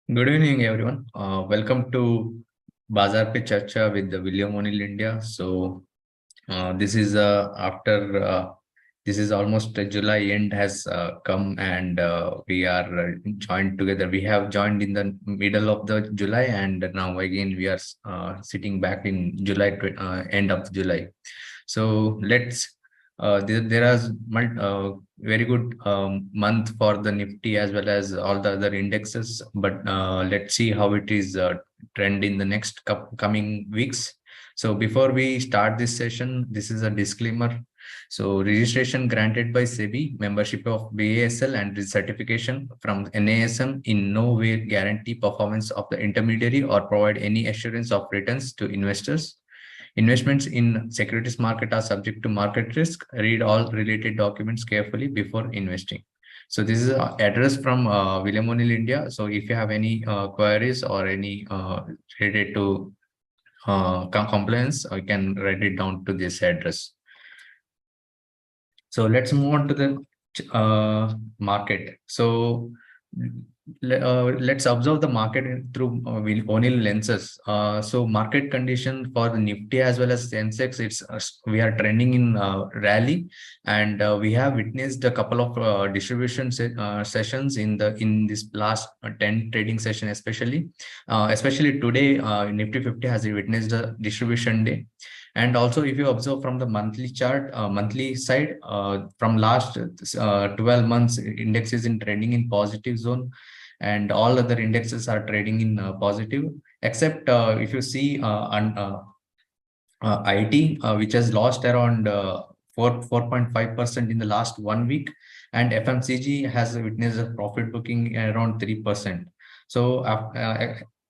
Good evening, everyone. Welcome to Bazaar Pe Charcha with the William O'Neill India. This is after this is almost July end has come and we are joined together. We have joined in the middle of the July and now again we are sitting back in end of July. So there is very good month for the Nifty as well as all the other indexes. But let's see how it is trend in the next coming weeks. So before we start this session, this is a disclaimer. So registration granted by SEBI, membership of BASL and certification from NASM in no way guarantee performance of the intermediary or provide any assurance of returns to investors. Investments in securities market are subject to market risk. Read all related documents carefully before investing. So this is an address from William O'Neill India. So if you have any queries or any related to compliance, I can write it down to this address. So let's move on to the market. So let's observe the market through O'Neill lenses. So market condition for the Nifty as well as Sensex, we are trending in rally, and we have witnessed a couple of distribution sessions in this last 10 trading session, especially today. Nifty 50 has witnessed a distribution day. And also, if you observe from the monthly chart, monthly side, from last 12 months, index is in trending in positive zone, and all other indexes are trading in positive, except if you see IT, which has lost around 4.5% in the last 1 week, and FMCG has witnessed a profit booking around 3%. So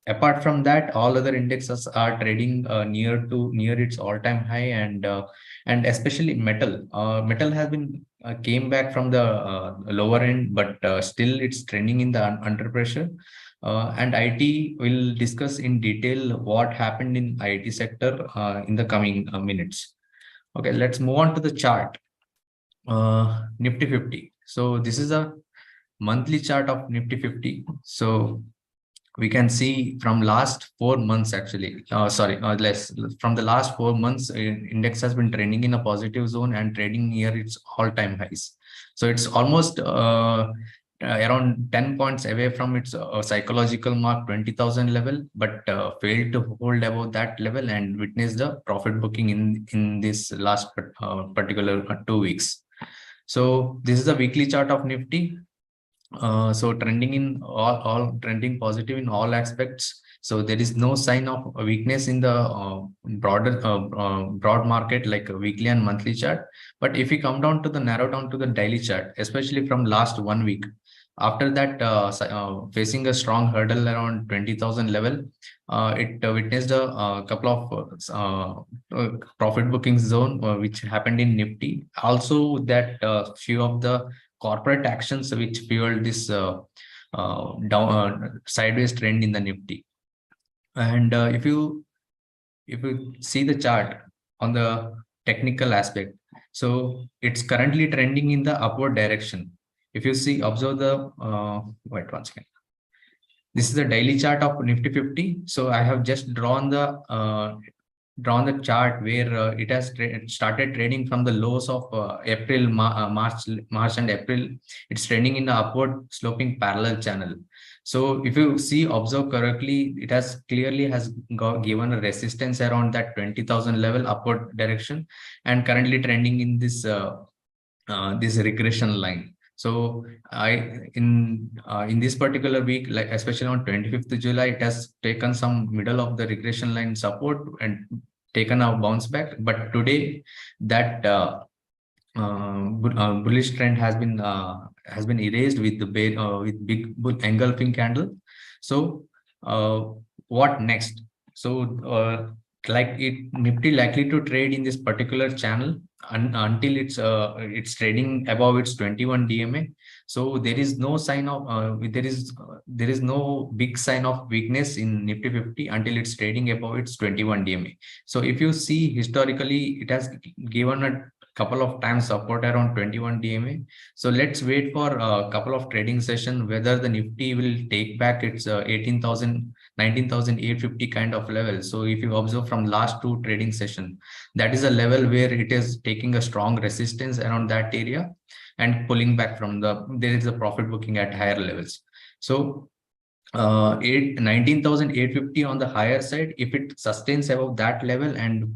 apart from that, all other indexes are trading near its all-time high, and especially metal. Metal has been came back from the lower end, but still it's trending in the under pressure. And IT will discuss in detail what happened in IT sector in the coming minutes. Okay, let's move on to the chart. Nifty 50. So this is a monthly chart of Nifty 50. So we can see from last 4 months, actually, less from the last 4 months, index has been trending in a positive zone and trading near its all-time highs. So it's almost around 10 points away from its psychological mark 20,000 level, but failed to hold above that level and witnessed the profit booking in this last particular 2 weeks. So this is the weekly chart of Nifty. So trending in all trending positive in all aspects. So there is no sign of a weakness in the broad market like a weekly and monthly chart. But if we come down to the narrow down to the daily chart, especially from last 1 week, after that facing a strong hurdle around 20,000 level, it witnessed a couple of profit booking zone which happened in Nifty. Also that few of the corporate actions which fueled this sideways trend in the Nifty. And if you see the chart on the technical aspect, so it's currently trending in the upward direction. If you see, observe the wait one second. This is the daily chart of Nifty 50. So I have just drawn the chart where it has started trading from the lows of March and April. It's trending in the upward sloping parallel channel. So if you see, observe correctly, it has clearly given a resistance around that 20,000 level upward direction, and currently trending in this this regression line. So in this particular week, like especially on 25th July, it has taken some middle of the regression line support and taken a bounce back. But today, that bullish trend has been erased with the with big engulfing candle. So what next? So Nifty likely to trade in this particular channel until it's trading above its 21 DMA. So there is no sign of there is no big sign of weakness in Nifty 50 until it's trading above its 21 DMA. So if you see historically, it has given a couple of times support around 21 DMA. So let's wait for a couple of trading sessions whether the Nifty will take back its 18,000, 19,850 kind of level. So if you observe from last two trading session, that is a level where it is taking a strong resistance around that area and pulling back from there is a profit booking at higher levels. So 19,850 on the higher side, if it sustains above that level and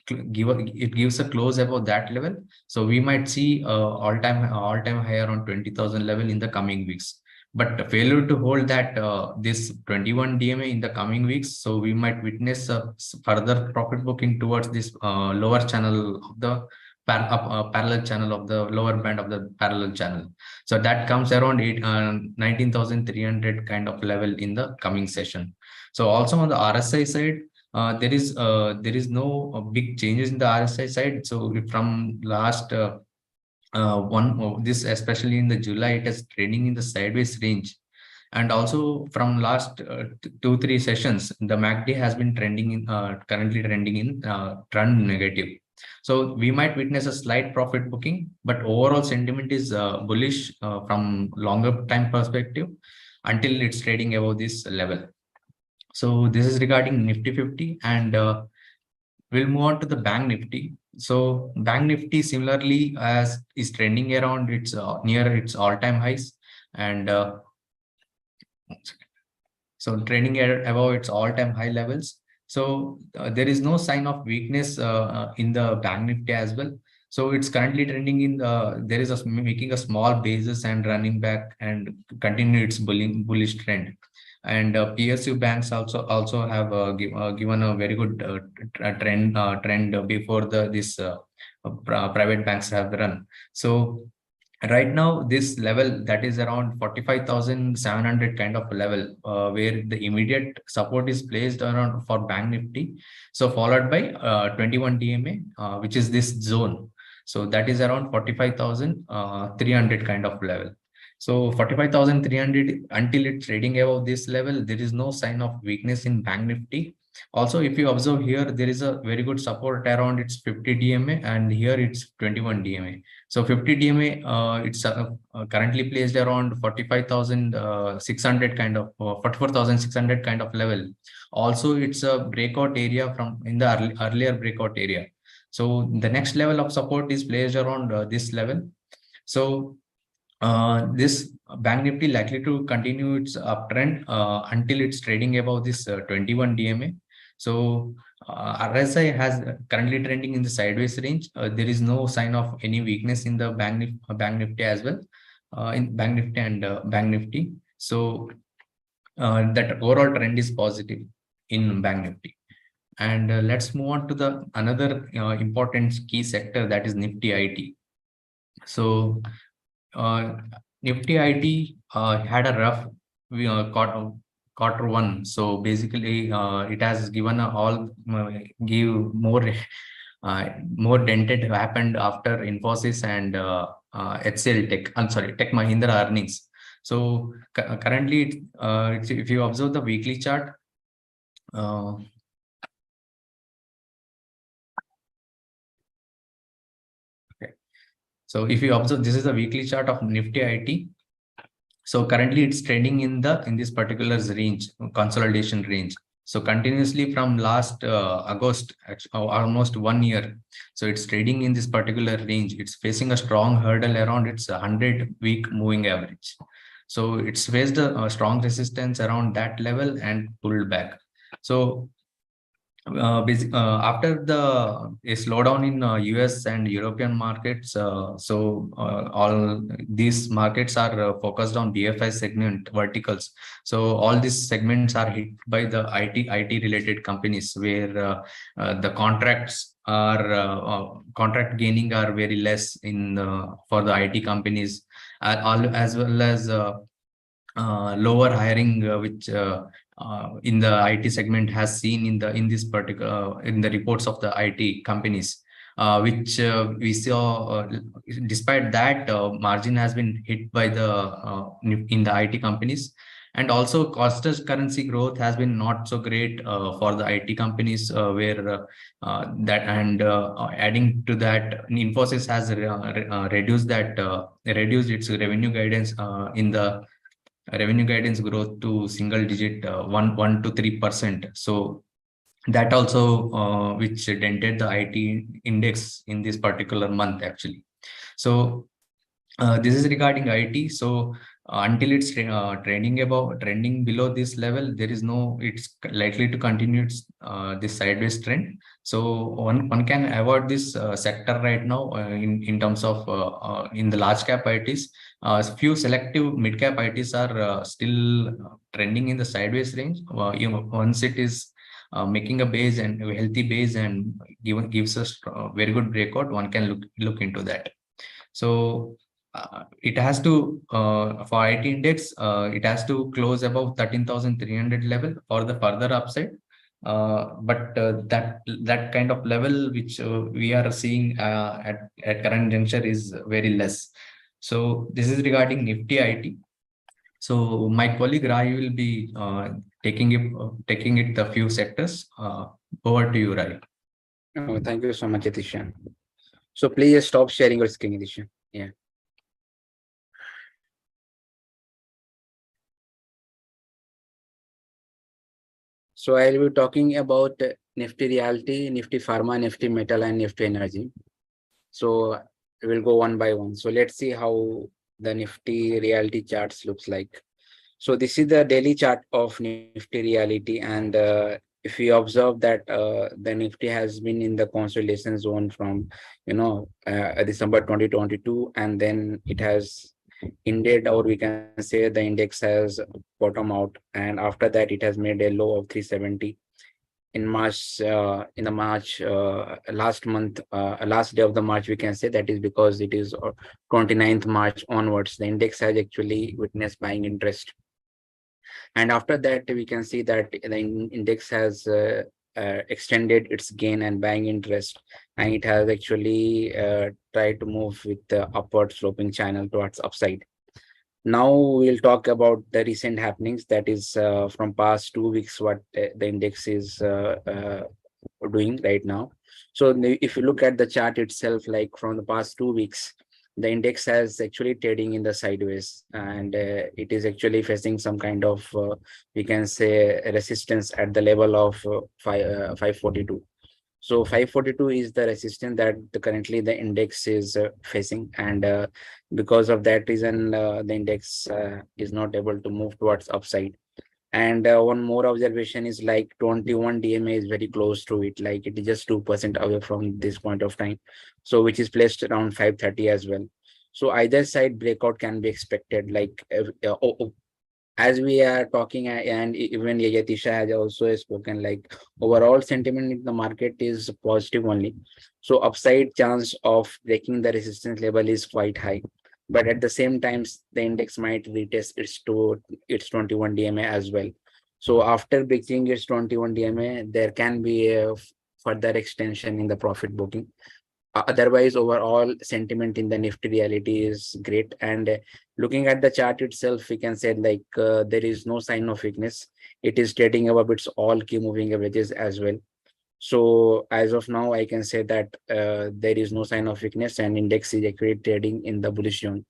it gives a close above that level, so we might see all-time high around 20,000 level in the coming weeks. But failure to hold that this 21 DMA in the coming weeks, so we might witness a further profit booking towards this lower channel of the parallel channel of the lower band of the parallel channel. So that comes around 19,300 kind of level in the coming session. So also on the RSI side, there is no big changes in the RSI side. So from last this especially in the July, it is trading in the sideways range. And also from last 2-3 sessions, the MACD has been trending in currently trending in trend negative. So we might witness a slight profit booking, but overall sentiment is bullish from longer time perspective until it's trading above this level. So this is regarding Nifty 50, and we'll move on to the Bank Nifty. So Bank Nifty similarly as is trending around its near its all-time highs, and so trending above its all-time high levels. So there is no sign of weakness in the Bank Nifty as well. So it's currently trending in there is making a small basis and running back and continue its bullish trend. And PSU banks also have given a very good trend before this private banks have run. So right now this level that is around 45,700 kind of level where the immediate support is placed around for Bank Nifty, so followed by 21 DMA which is this zone. So that is around 45,300 kind of level. So 45,300 until it's trading above this level, there is no sign of weakness in Bank Nifty. Also, if you observe here, there is a very good support around its 50 DMA, and here it's 21 DMA. So 50 DMA, it's currently placed around 45,600 kind of 44,600 kind of level. Also, it's a breakout area from in the earlier breakout area. So the next level of support is placed around this level. So this Bank Nifty likely to continue its uptrend until it's trading above this 21 DMA. So RSI has currently trending in the sideways range. There is no sign of any weakness in the Bank Nifty as well, in Bank Nifty and Bank Nifty. So that overall trend is positive in Bank Nifty. And let's move on to the another important key sector, that is Nifty IT. So Nifty IT had a rough quarter one. So basically, it has given give more dented happened after Infosys and HCL Tech. I'm sorry, Tech Mahindra earnings. So currently, if you observe the weekly chart. So if you observe, this is a weekly chart of Nifty IT. So currently it's trading in this particular range, consolidation range. So continuously from last August, almost 1 year. So it's trading in this particular range. It's facing a strong hurdle around its 100-week moving average. So it's faced a strong resistance around that level and pulled back. So after a slowdown in US and European markets, all these markets are focused on BFI segment verticals. So all these segments are hit by the IT related companies where the contracts are contract gaining are very less in for the IT companies, as well as lower hiring, which in the IT segment has seen in this particular in the reports of the IT companies, which we saw. Despite that, margin has been hit by the in the IT companies, And also constant currency growth has been not so great for the IT companies, where that and adding to that, Infosys has reduced its revenue guidance in the revenue guidance growth to single digit, 1 to 3%. So that also which dented the IT index in this particular month actually. So this is regarding IT. So until it's trending below this level, there is no, it's likely to continue this sideways trend. So one can avoid this sector right now in terms of in the large cap ITs. Few selective mid cap ITs are still trending in the sideways range. Once it is making a base and a healthy base and gives us very good breakout, one can look into that. So it has to for IT index, it has to close above 13,300 level for the further upside. But that kind of level which we are seeing at current juncture is very less. So this is regarding Nifty IT. So my colleague Rai will be taking it the few sectors. Over to you, Rai. Oh, thank you so much, Yatishan. So please stop sharing your screen, Yatishan. Yeah. So I'll be talking about Nifty Reality, Nifty Pharma, Nifty Metal, and Nifty Energy. So we'll go one by one. So let's see how the Nifty Reality charts looks like. So this is the daily chart of Nifty Reality, and if we observe that the Nifty has been in the consolidation zone from December 2022, and then it has ended, or we can say the index has bottom out, and after that it has made a low of 370 in March. In the March last month, last day of the March, we can say that is because it is 29th March onwards, the index has actually witnessed buying interest. And after that, we can see that the index has extended its gain and buying interest, and it has actually tried to move with the upward sloping channel towards upside. Now we'll talk about the recent happenings, that is from past 2 weeks, what the index is doing right now. So if you look at the chart itself, like from the past 2 weeks, the index has actually trading in the sideways, and it is actually facing some kind of we can say resistance at the level of 542. So 542 is the resistance that currently the index is facing, and because of that reason, the index is not able to move towards upside. And one more observation is like 21 DMA is very close to it, like it is just 2% away from this point of time. So which is placed around 530 as well. So either side breakout can be expected, like as we are talking, and even Yatisha has also spoken, like overall sentiment in the market is positive only. So upside chance of breaking the resistance level is quite high. But at the same time, the index might retest its 21 DMA as well. So after breaking its 21 DMA, there can be a further extension in the profit booking. Otherwise, overall sentiment in the Nifty Reality is great. And looking at the chart itself, we can say like there is no sign of weakness. It is trading above its all key moving averages as well. So as of now, I can say that there is no sign of weakness, and index is actually trading in the bullish zone.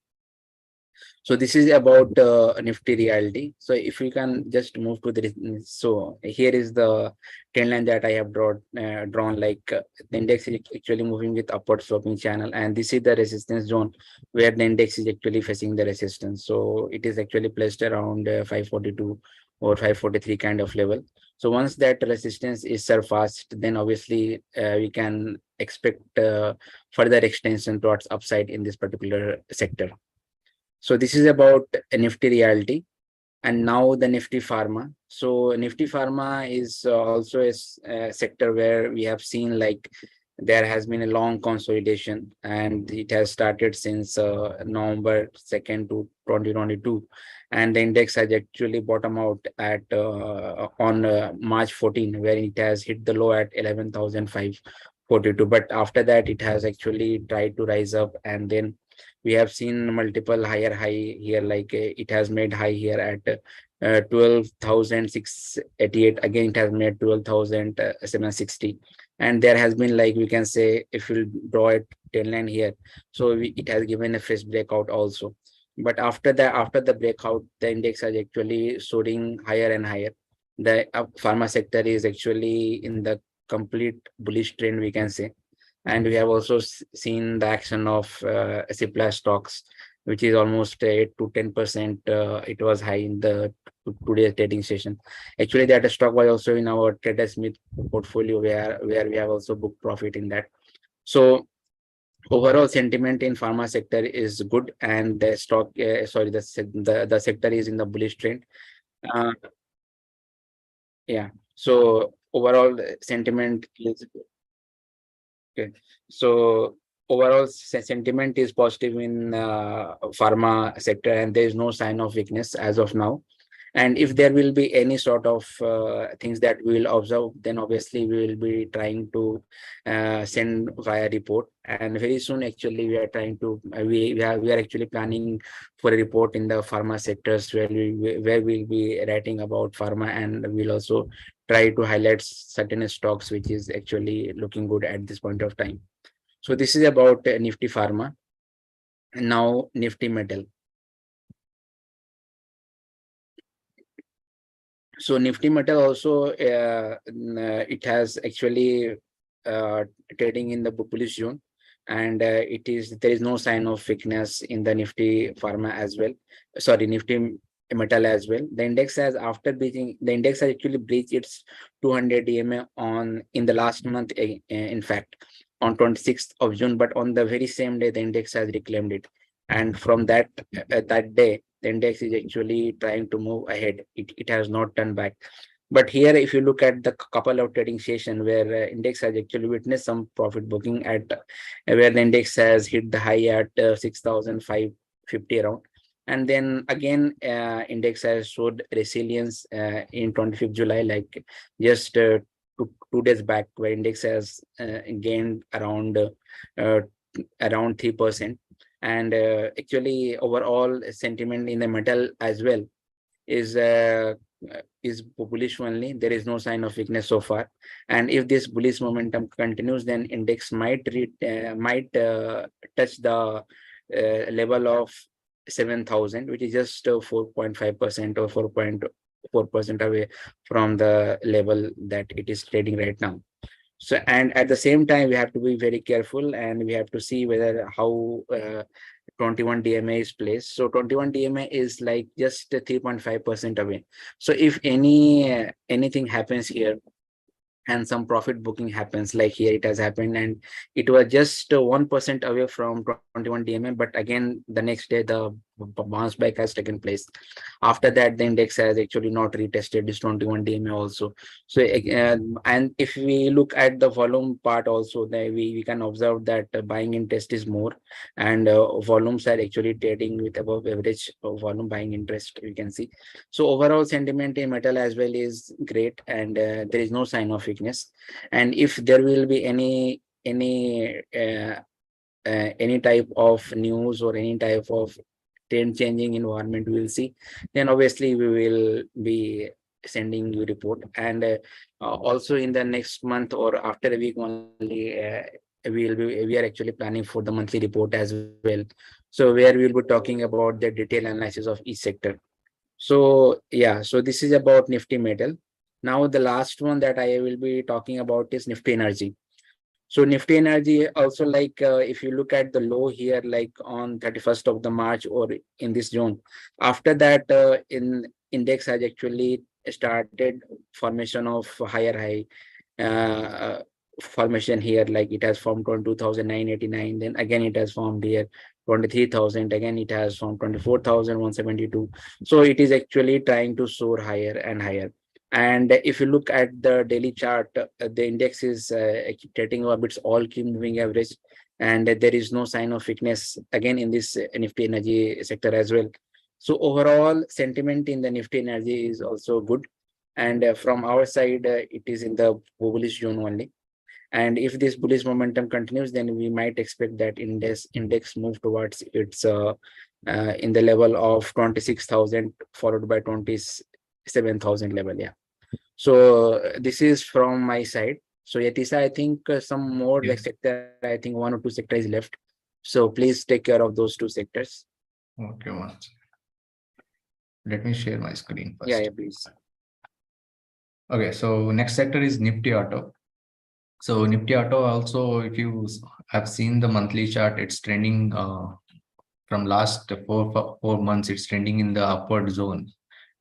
So this is about Nifty Reality. So if we can just move to the, so here is the trend line that I have drawn, like the index is actually moving with upward sloping channel, and this is the resistance zone where the index is actually facing the resistance. So it is actually placed around 542 or 543 kind of level. So once that resistance is surpassed, then obviously we can expect further extension towards upside in this particular sector. So this is about Nifty Reality. And now the Nifty Pharma. So Nifty Pharma is also a sector where we have seen like there has been a long consolidation, and it has started since November 2nd to 2022, and the index has actually bottomed out at on March 14, where it has hit the low at 11,542. But after that, it has actually tried to rise up, and then we have seen multiple higher high here, like it has made high here at 12,688. Again, it has made 12,760. And there has been, like, we can say, if you draw a 10 line here, so it has given a fresh breakout also. But after the breakout, the index is actually soaring higher and higher. The pharma sector is actually in the complete bullish trend, we can say. And we have also seen the action of Cipla stocks, which is almost 8 to 10%. It was high in the today's trading session. Actually, that stock was also in our TraderSmith portfolio, where we have also booked profit in that. So overall sentiment in pharma sector is good, and the stock, the sector is in the bullish trend. Uh, yeah. So overall sentiment is okay. So overall sentiment is positive in pharma sector, and there is no sign of weakness as of now. And if there will be any sort of things that we will observe, then obviously we will be trying to send via report. And very soon, actually, we are trying to we are actually planning for a report in the pharma sectors, where we'll be writing about pharma, and we'll also try to highlight certain stocks which is actually looking good at this point of time. So this is about Nifty Pharma. And now Nifty Metal. So Nifty Metal also, it has actually uh, trading in the bullish zone, and there is no sign of weakness in the Nifty Pharma as well. Sorry, Nifty Metal as well. The index has, after breaching, the index has actually breached its 200 EMA on in the last month. In fact, on 26th of June, but on the very same day, the index has reclaimed it, and from that day, the index is actually trying to move ahead. It has not turned back. But here, if you look at the couple of trading session where index has actually witnessed some profit booking at where the index has hit the high at 6,550 around. And then again, index has showed resilience in 25th July, like just 2 days back, where index has gained around 3%. And actually overall sentiment in the metal as well is bullish only. There is no sign of weakness so far, and if this bullish momentum continues, then index might touch the level of 7,000, which is just 4.5% or 4.4% away from the level that it is trading right now. So, and at the same time, we have to be very careful, and we have to see whether how 21 DMA is placed. So 21 DMA is like just 3.5% away. So if anything happens here, and some profit booking happens, like here it has happened, and it was just 1% away from 21 DMA, but again the next day the bounce back has taken place. After that, the index has actually not retested this 21 DMA also. So and if we look at the volume part also, we can observe that buying interest is more, and volumes are actually trading with above average volume buying interest, we can see. So overall sentiment in metal as well is great, and there is no sign of weakness. And if there will be any type of news or any type of trend changing environment we'll see, then obviously we will be sending you report. And also in the next month or after a week only, we are actually planning for the monthly report as well, so where we'll be talking about the detailed analysis of each sector. So yeah, so this is about Nifty Metal. Now the last one that I will be talking about is Nifty Energy. So Nifty Energy also, like if you look at the low here, like on 31st of the March or in this zone, after that in index has actually started formation of higher high formation here, like it has formed 22,989, then again it has formed here 23,000, again it has formed 24,172. So it is actually trying to soar higher and higher. And if you look at the daily chart, the index is trading orbits all key moving average, and there is no sign of weakness again in this Nifty Energy sector as well. So overall sentiment in the Nifty Energy is also good, and from our side, it is in the bullish zone only. And if this bullish momentum continues, then we might expect that index move towards its in the level of 26,000 followed by 27,000 level. Yeah. So this is from my side. So Yatisa, I think some more like Yes. sector, I think 1 or 2 sector is left. So please take care of those 2 sectors. Okay, once. Let me share my screen Yeah, first. please. Okay, so next sector is Nifty Auto. So Nifty Auto also, if you have seen the monthly chart, it's trending from last 4 months, it's trending in the upward zone.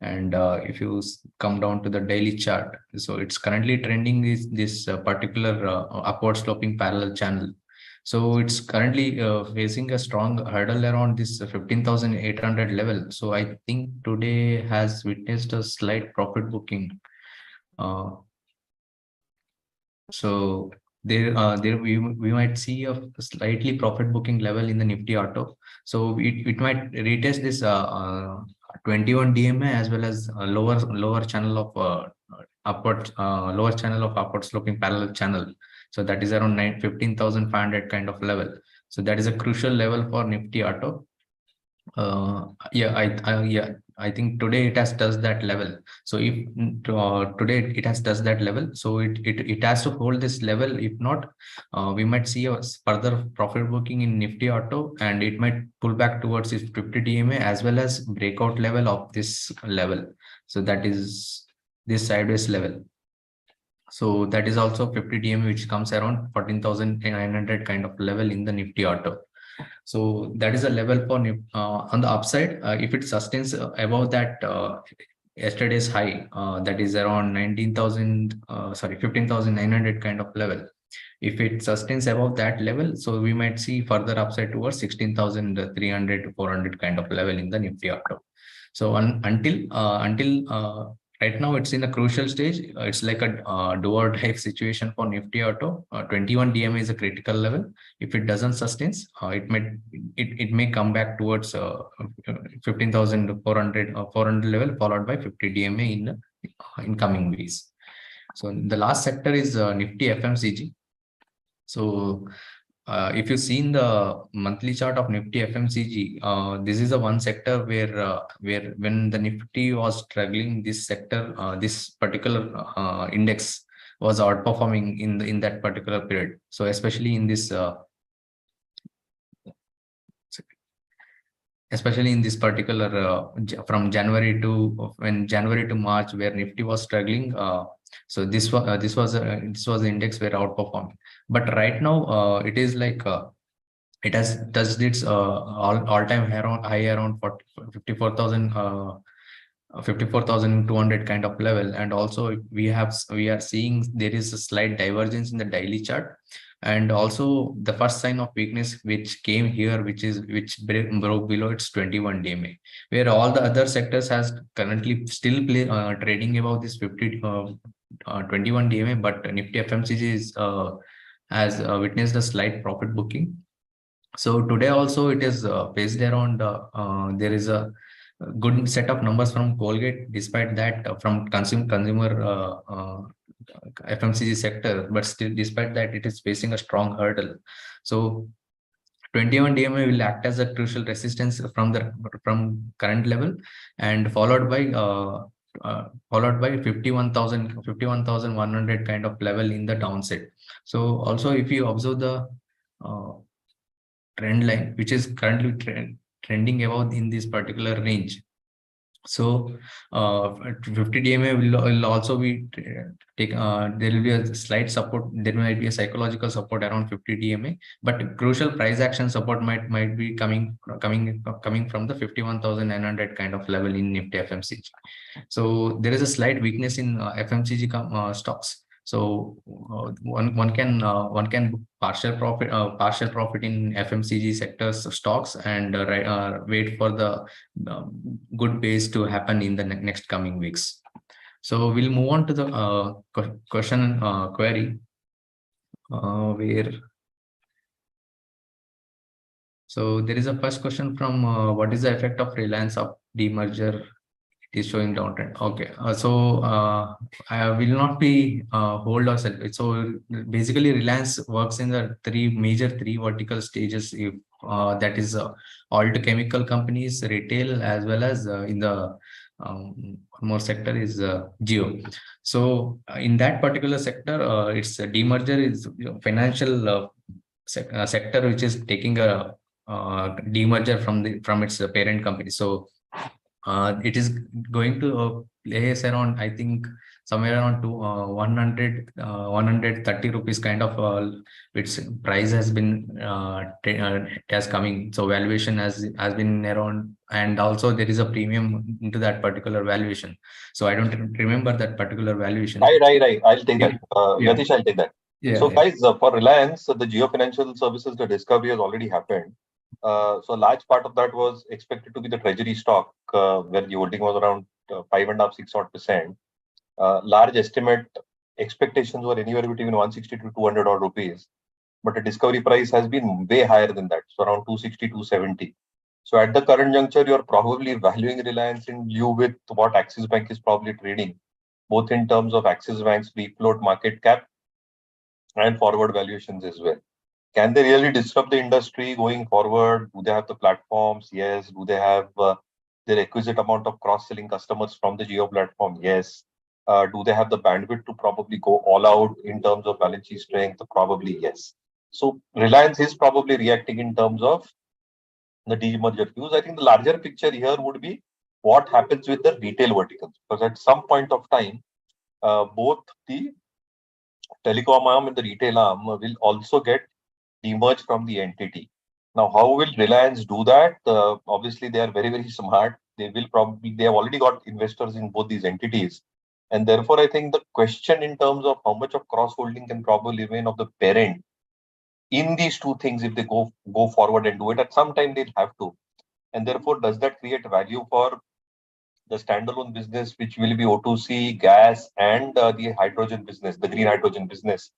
And if you come down to the daily chart, so it's currently trending this particular upward sloping parallel channel. So it's currently facing a strong hurdle around this 15,800 level. So I think today has witnessed a slight profit booking. So there we might see a slightly profit booking level in the Nifty Auto. So it might retest this 21 DMA as well as lower channel of upward lower channel of upward sloping parallel channel. So that is around 15,500 kind of level. So that is a crucial level for Nifty Auto. I think today it has touched that level. So if today it has touched that level, so it has to hold this level. If not, we might see a further profit booking in Nifty Auto, and it might pull back towards its 50 DMA as well as breakout level of this level. So that is this sideways level. So that is also 50 DMA, which comes around 14,900 kind of level in the Nifty Auto. So that is a level for on the upside. If it sustains above that yesterday's high, that is around 15,900 kind of level. If it sustains above that level, so we might see further upside towards 16,300 to 400 kind of level in the Nifty Auto. So until right now, it's in a crucial stage. It's like a do or die situation for Nifty Auto. 21 DMA is a critical level. If it doesn't sustain, it may come back towards 15,400 400 level, followed by 50 DMA in coming weeks. So the last sector is Nifty FMCG. So if you seen the monthly chart of Nifty FMCG, this is the one sector where when the Nifty was struggling, this sector, this particular index was outperforming in that particular period. So especially in this particular from January to March, where Nifty was struggling. So this was the index where outperforming. But right now it is like it has touched its all-time high around 54,000 54,200 kind of level. And also we are seeing there is a slight divergence in the daily chart, and also the first sign of weakness which came here, which broke below its 21 DMA, where all the other sectors has currently still trading above this 21 DMA, but Nifty FMCG has witnessed a slight profit booking. So today also it is based around there is a good set of numbers from Colgate, despite that from consumer FMCG sector, but still despite that it is facing a strong hurdle. So 21 DMA will act as a crucial resistance from current level, and followed by 51,100 kind of level in the downside. So also if you observe the uh, trend line, which is currently trending above in this particular range. So 50 DMA will also be there will be a slight support. There might be a psychological support around 50 DMA, but crucial price action support might be coming from the 51,900 kind of level in Nifty FMCG. So there is a slight weakness in FMCG stocks. So one can book partial profit in FMCG sectors stocks, and wait for the good base to happen in the next coming weeks. So we'll move on to the question query where. So there is a first question from what is the effect of Reliance of demerger? It is showing downtrend. Okay, so I will not be hold or sell. So basically, Reliance works in the three vertical stages. If that is oil to chemical companies, retail, as well as in the one more sector is Geo. So in that particular sector, its demerger is financial sector which is taking a demerger from its parent company. So it is going to place around, I think, somewhere around 130 rupees kind of its price has been has coming. So valuation has been around, and also there is a premium into that particular valuation. So I don't remember that particular valuation. Right. I'll take Yeah. that. Yeah. Yatish, I'll take that. Yeah. So guys, for Reliance, the Geo Financial Services, the discovery has already happened. So a large part of that was expected to be the treasury stock, where the holding was around 5.5, 6 odd percent. Large estimate expectations were anywhere between 160 to 200 odd rupees, but the discovery price has been way higher than that, so around 260, 270. So at the current juncture, you're probably valuing Reliance in view with what Axis Bank is probably trading, both in terms of Axis Bank's free float market cap and forward valuations as well. Can they really disrupt the industry going forward? Do they have the platforms? Yes. Do they have the requisite amount of cross-selling customers from the Geo platform? Yes. Do they have the bandwidth to probably go all out in terms of balance sheet strength? Probably yes. So Reliance is probably reacting in terms of the demerger views. I think the larger picture here would be what happens with the retail verticals, because at some point of time, both the telecom arm and the retail arm will also get demerged from the entity. Now, how will Reliance do that? Obviously, they are very smart. They have already got investors in both these entities. And therefore, I think the question in terms of how much of cross-holding can probably remain of the parent in these two things, if they go forward and do it, at some time they'll have to. And therefore, does that create value for the standalone business, which will be O2C, gas, and the hydrogen business, the green hydrogen business,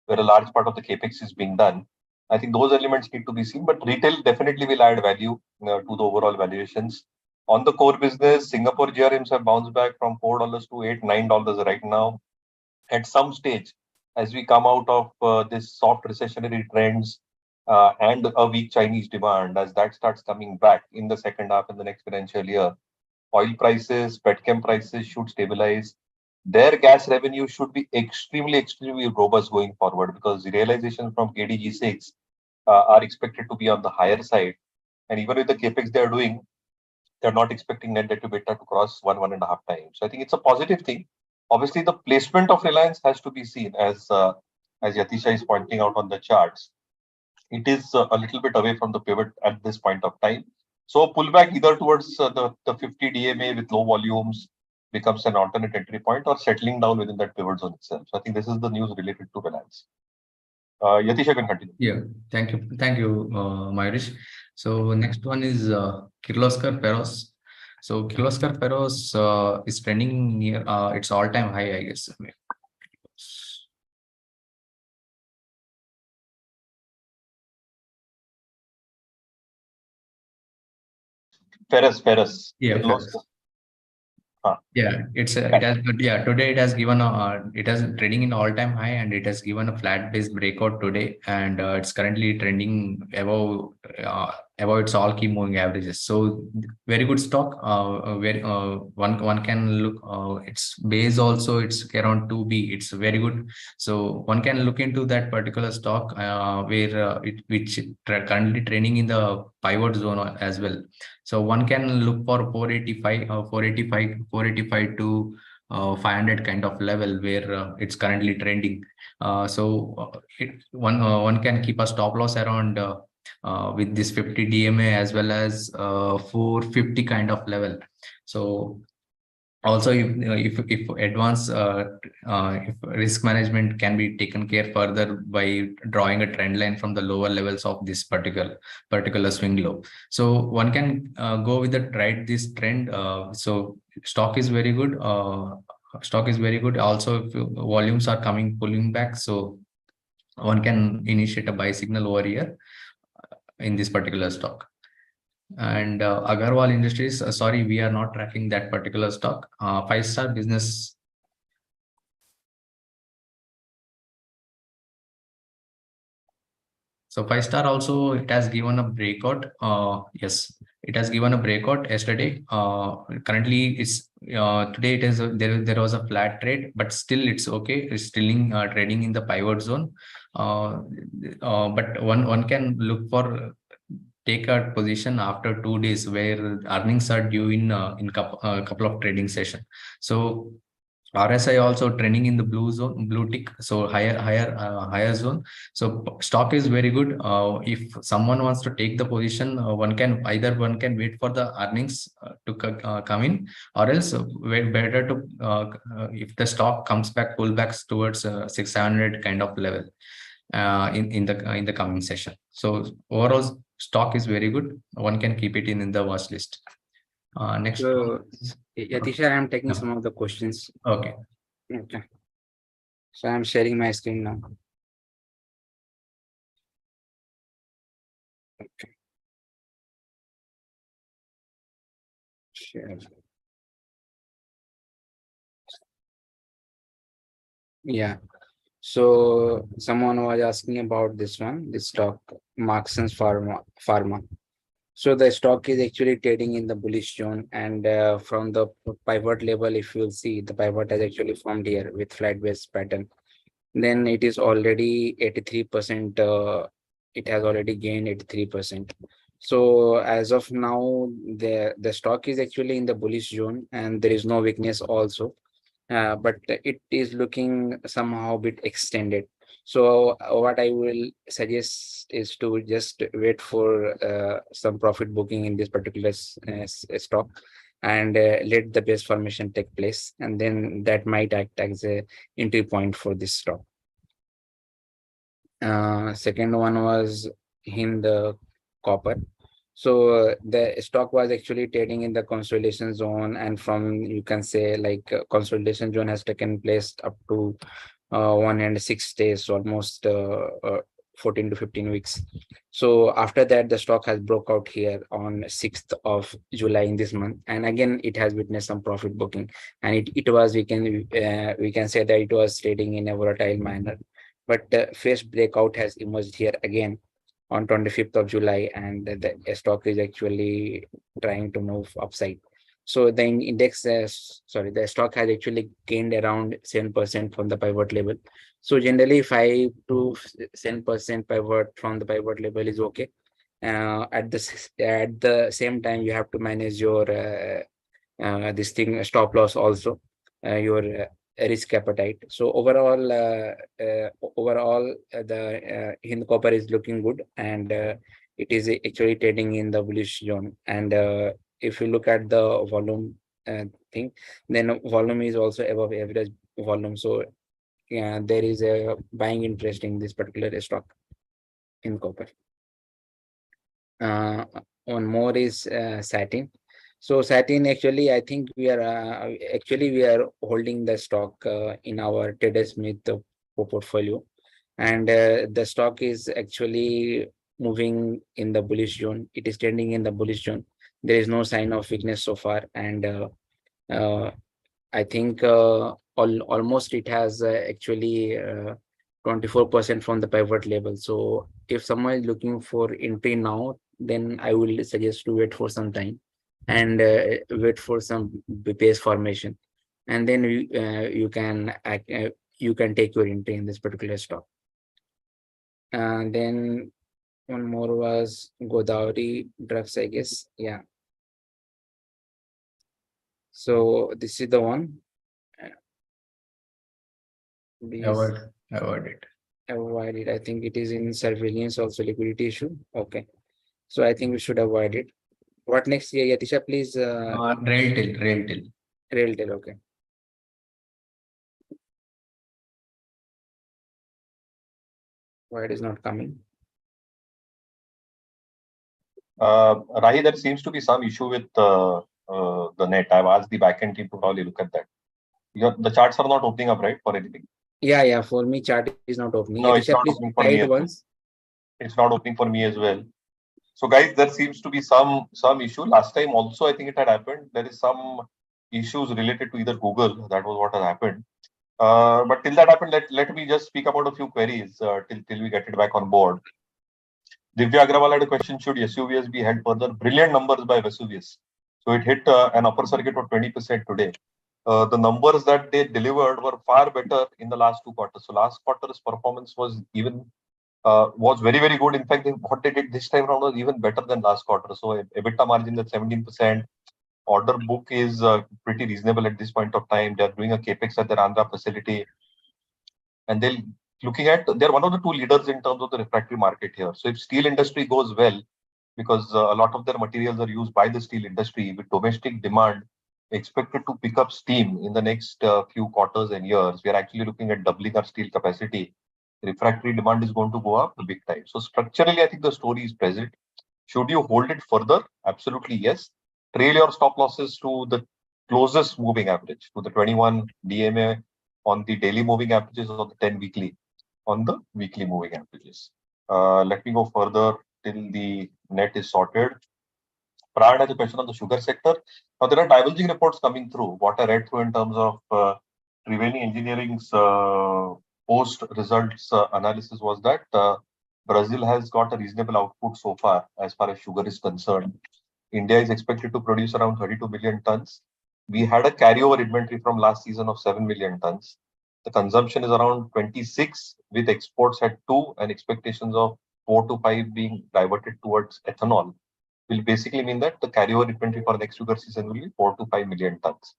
where a large part of the capex is being done? I think those elements need to be seen, but retail definitely will add value to the overall valuations. On the core business, Singapore GRMs have bounced back from $4 to $8, $9 right now. At some stage, as we come out of this soft recessionary trends and a weak Chinese demand, as that starts coming back in the second half in the next financial year, oil prices, petchem prices should stabilize. Their gas revenue should be extremely robust going forward, because the realizations from KDG6 are expected to be on the higher side. And even with the capex they are doing, they're not expecting net debt to EBITDA to cross 1.5 times. So I think it's a positive thing. Obviously, the placement of Reliance has to be seen, as Yatisha is pointing out on the charts. It is a little bit away from the pivot at this point of time. So pullback either towards the 50 DMA with low volumes becomes an alternate entry point, or settling down within that pivot zone itself. So I think this is the news related to Reliance. Yatisha can continue. Yeah, thank you, Mayurish. So next one is Kirloskar Ferrous. So Kirloskar Ferrous is trending near its all-time high, I guess. Ferrous. Yeah, Ferrous. Yeah, today it has given it has trading in all-time high, and it has given a flat base breakout today, and it's currently trending above its all key moving averages. So very good stock. Very one can look its base also, it's around 2B. It's very good. So one can look into that particular stock where which currently trading in the pivot zone as well. So one can look for 485 to 500 kind of level where it's currently trending. One can keep a stop loss around with this 50 DMA as well as 450 kind of level. So also, if advanced if risk management can be taken care further by drawing a trend line from the lower levels of this particular swing low, so one can go with the ride this trend. So stock is very good. Also, if volumes are pulling back, so one can initiate a buy signal over here in this particular stock. And Agarwal Industries, sorry, we are not tracking that particular stock. 5-star business. So 5-star also, it has given a breakout. Yes, it has given a breakout yesterday. Currently, it's today it is there was a flat trade, but still it's okay. It's still trading in the pivot zone. But one can look for take a position after 2 days where earnings are due in couple of trading session. So RSI also trending in the blue zone, blue tick, so higher zone. So stock is very good. If someone wants to take the position, one can wait for the earnings to come in, or else better to if the stock comes back, pullbacks towards 600 kind of level in the coming session. So overall stock is very good. One can keep it in the watch list. Next So, one. Yatisha, I'm taking No. some of the questions. Okay. Okay. So I'm sharing my screen now. Okay. Share. Yeah. So someone was asking about this one, this stock, Marksans Pharma. So the stock is actually trading in the bullish zone, and from the pivot level, if you'll see, the pivot has actually formed here with flat base pattern. Then it is already 83%. It has already gained 83%. So as of now, the stock is actually in the bullish zone, and there is no weakness also. But it is looking somehow a bit extended. So what I will suggest is to just wait for some profit booking in this particular stock, and let the base formation take place, and then that might act as a entry point for this stock. Second one was Hind Copper. So the stock was actually trading in the consolidation zone, and from, you can say, like consolidation zone has taken place up to 106 days, almost 14 to 15 weeks. So after that, the stock has broke out here on 6th of July in this month, and again it has witnessed some profit booking, and it was, we can say that it was trading in a volatile manner. But the fresh breakout has emerged here again on 25th of July, and the stock is actually trying to move upside. So the index, the stock has actually gained around 7% from the pivot level. So generally 5 to 7% pivot from the pivot level is okay. At the same time, you have to manage your this thing stop loss also, your risk appetite. So overall, the Hind Copper is looking good, and it is actually trading in the bullish zone. And if you look at the volume thing, then volume is also above average volume. So yeah, there is a buying interest in this particular stock in copper. One more is Satin. So Satin, actually, I think we are holding the stock in our TraderSmith portfolio, and the stock is actually moving in the bullish zone. It is trending in the bullish zone. There is no sign of weakness so far, and I think almost it has actually 24% from the pivot level. So if someone is looking for entry now, then I will suggest to wait for some time, and wait for some base formation, and then you can take your entry in this particular stock. And then one more was Godavari drugs, I guess. Yeah. So this is the one. Avoid it. Avoid it. I think it is in surveillance, also liquidity issue. Okay. So I think we should avoid it. What next? Yeah, Yatisha, please. Railtel. Railtel, okay. Why it is not coming? Rahi, there seems to be some issue with the net. I've asked the backend team to probably look at that. The charts are not opening up, right, for anything? Yeah. For me, chart is not opening. No, it's Yatisha, not please opening for try me it as well. once. It's not opening for me as well. So guys, there seems to be some issue. Last time also, I think it had happened. There is some issues related to either Google. That was what has happened. But till that happened, let me just speak about a few queries till we get it back on board. Divya Agrawal had a question, should SUVs be held further? Brilliant numbers by Vesuvius. So it hit an upper circuit of 20% today. The numbers that they delivered were far better in the last 2 quarters. So last quarter's performance was was very, very good. In fact, what they did this time around was even better than last quarter. So EBITDA margin at 17%. Order book is pretty reasonable at this point of time. They're doing a capex at their Andhra facility, and they're one of the 2 leaders in terms of the refractory market here. So if steel industry goes well, because a lot of their materials are used by the steel industry, with domestic demand expected to pick up steam in the next few quarters and years, we are actually looking at doubling our steel capacity. Refractory demand is going to go up big time. So structurally, I think the story is present. Should you hold it further? Absolutely yes. Trail your stop losses to the closest moving average, to the 21 DMA on the daily moving averages, or the 10 weekly on the weekly moving averages. Let me go further till the net is sorted. Pran has a question on the sugar sector. Now, there are diverging reports coming through. What I read through in terms of Triveni Engineering's post results analysis was that Brazil has got a reasonable output so far as sugar is concerned. India is expected to produce around 32 million tons. We had a carryover inventory from last season of 7 million tons. The consumption is around 26, with exports at 2 and expectations of 4 to 5 being diverted towards ethanol. Will basically mean that the carryover inventory for next sugar season will be 4 to 5 million tons.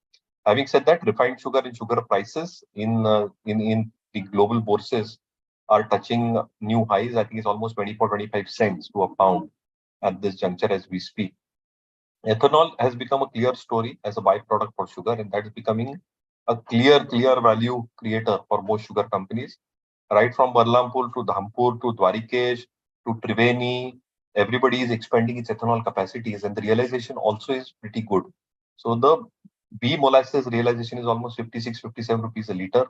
Having said that, refined sugar and sugar prices in the global bourses are touching new highs. I think it's almost 24-25 cents to a pound at this juncture as we speak. Ethanol has become a clear story as a byproduct for sugar, and that is becoming a clear value creator for most sugar companies. Right from Barlampur to Dhampur to Dwarikesh to Triveni, everybody is expanding its ethanol capacities, and the realization also is pretty good. So the B molasses realization is almost 56-57 rupees a liter.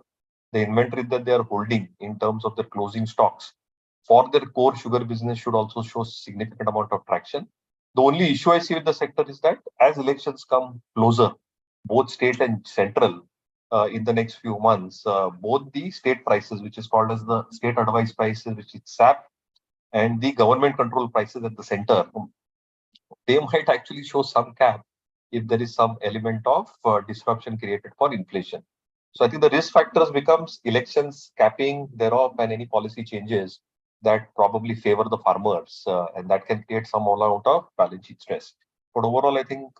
The inventory that they are holding in terms of their closing stocks for their core sugar business should also show significant amount of traction. The only issue I see with the sector is that as elections come closer, both state and central, in the next few months, both the state prices, which is called as the state advice prices, which is SAP, and the government control prices at the center, they might actually show some cap if there is some element of disruption created for inflation. So I think the risk factors becomes elections, capping thereof, and any policy changes that probably favor the farmers, and that can create some amount of balance sheet stress. But overall, I think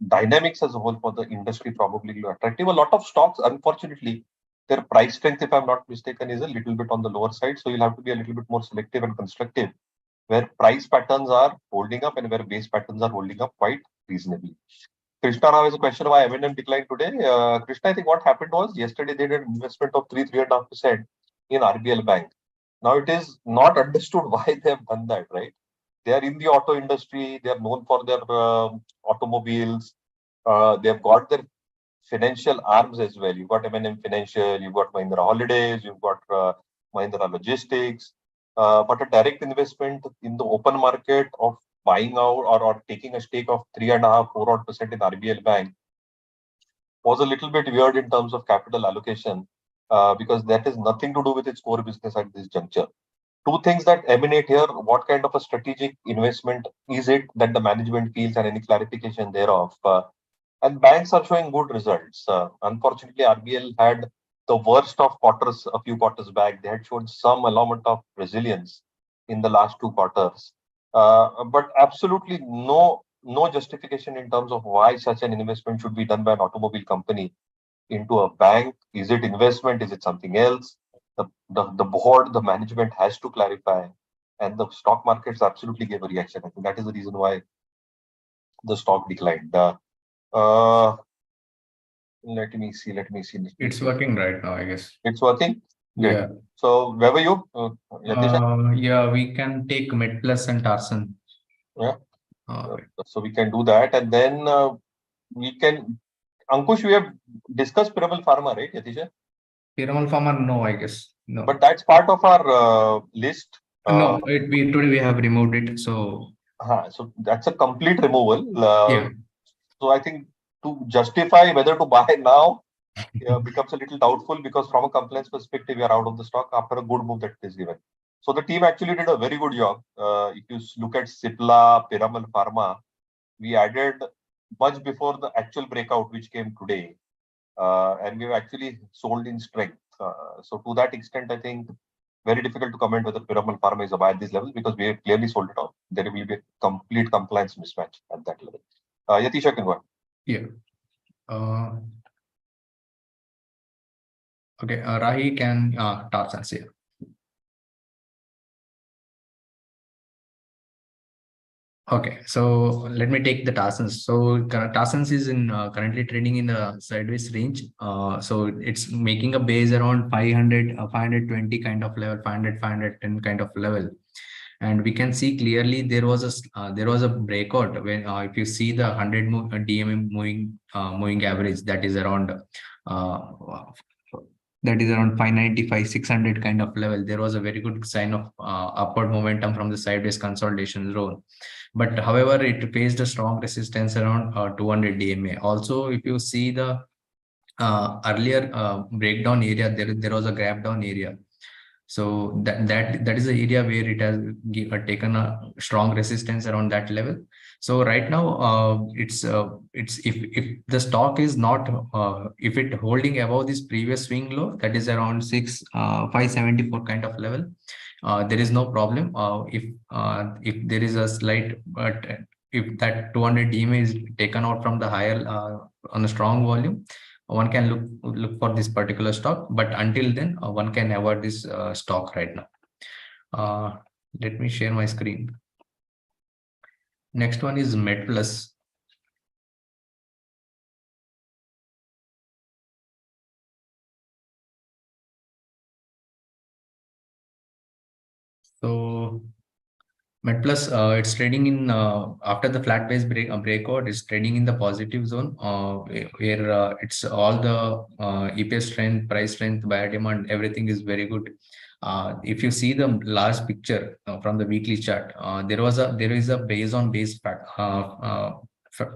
dynamics as a whole for the industry probably attractive. A lot of stocks, unfortunately, their price strength, if I'm not mistaken, is a little bit on the lower side. So you'll have to be a little bit more selective and constructive, where price patterns are holding up and where base patterns are holding up quite reasonably. Krishna now has a question why M&M declined today. Krishna, I think what happened was yesterday they did an investment of 3.5% in RBL Bank. Now it is not understood why they have done that, right? They are in the auto industry. They are known for their automobiles. They have got their financial arms as well. You've got M&M Financial, you've got Mahindra Holidays, you've got Mahindra Logistics. But a direct investment in the open market of buying out or taking a stake of 3.5-4% in RBL Bank was a little bit weird in terms of capital allocation, because that has nothing to do with its core business at this juncture. Two things that emanate here: what kind of a strategic investment is it that the management feels, and any clarification thereof. And banks are showing good results. Unfortunately, RBL had the worst of quarters a few quarters back. They had shown some element of resilience in the last 2 quarters. But absolutely no justification in terms of why such an investment should be done by an automobile company into a bank. Is it investment? Is it something else? The board, the management has to clarify, and the stock markets absolutely gave a reaction. I think that is the reason why the stock declined. Let me see. It's working right now, I guess. It's working? Good. Yeah. So where were you? Yeah, we can take Medplus and Tarsons. Yeah. Right. So we can do that, and then we can. Ankush, we have discussed Piramal Pharma, right, Yatisha? Piramal Pharma, no, I guess. No. But that's part of our list. No, today we have removed it. So so that's a complete removal. yeah. So I think to justify whether to buy now becomes a little doubtful, because from a compliance perspective, we are out of the stock after a good move that is given. So the team actually did a very good job. If you look at Cipla, Piramal, Pharma, we added much before the actual breakout, which came today, and we've actually sold in strength. So to that extent, I think very difficult to comment whether Piramal Pharma is above this level because we have clearly sold it off. There will be a complete compliance mismatch at that level. Yatisha can go on. Yeah. Okay. Rahi can Tarsons here. Okay, so let me take the Tarsons. So Tarsons is in currently trading in the sideways range. So it's making a base around 500, 520 kind of level, 500, 510 kind of level. And we can see clearly there was a breakout when if you see the 100 DMA moving average, that is around 595, 600 kind of level. There was a very good sign of upward momentum from the sideways consolidation zone. But however, it faced a strong resistance around 200 DMA. Also, if you see the earlier breakdown area, there was a gap down area. So that is the area where it has taken a strong resistance around that level. So right now, it's if the stock is not if it holding above this previous swing low, that is around 574 kind of level, there is no problem. If there is a slight, but if that 200 DMA is taken out from the higher on a strong volume, one can look for this particular stock, but until then one can avoid this stock right now. Let me share my screen. Next one is Medplus. So Medplus, it's trading in after the flat base breakout, it's trading in the positive zone where it's all the EPS strength, price strength, buyer demand, everything is very good. If you see the last picture from the weekly chart, there is a base on base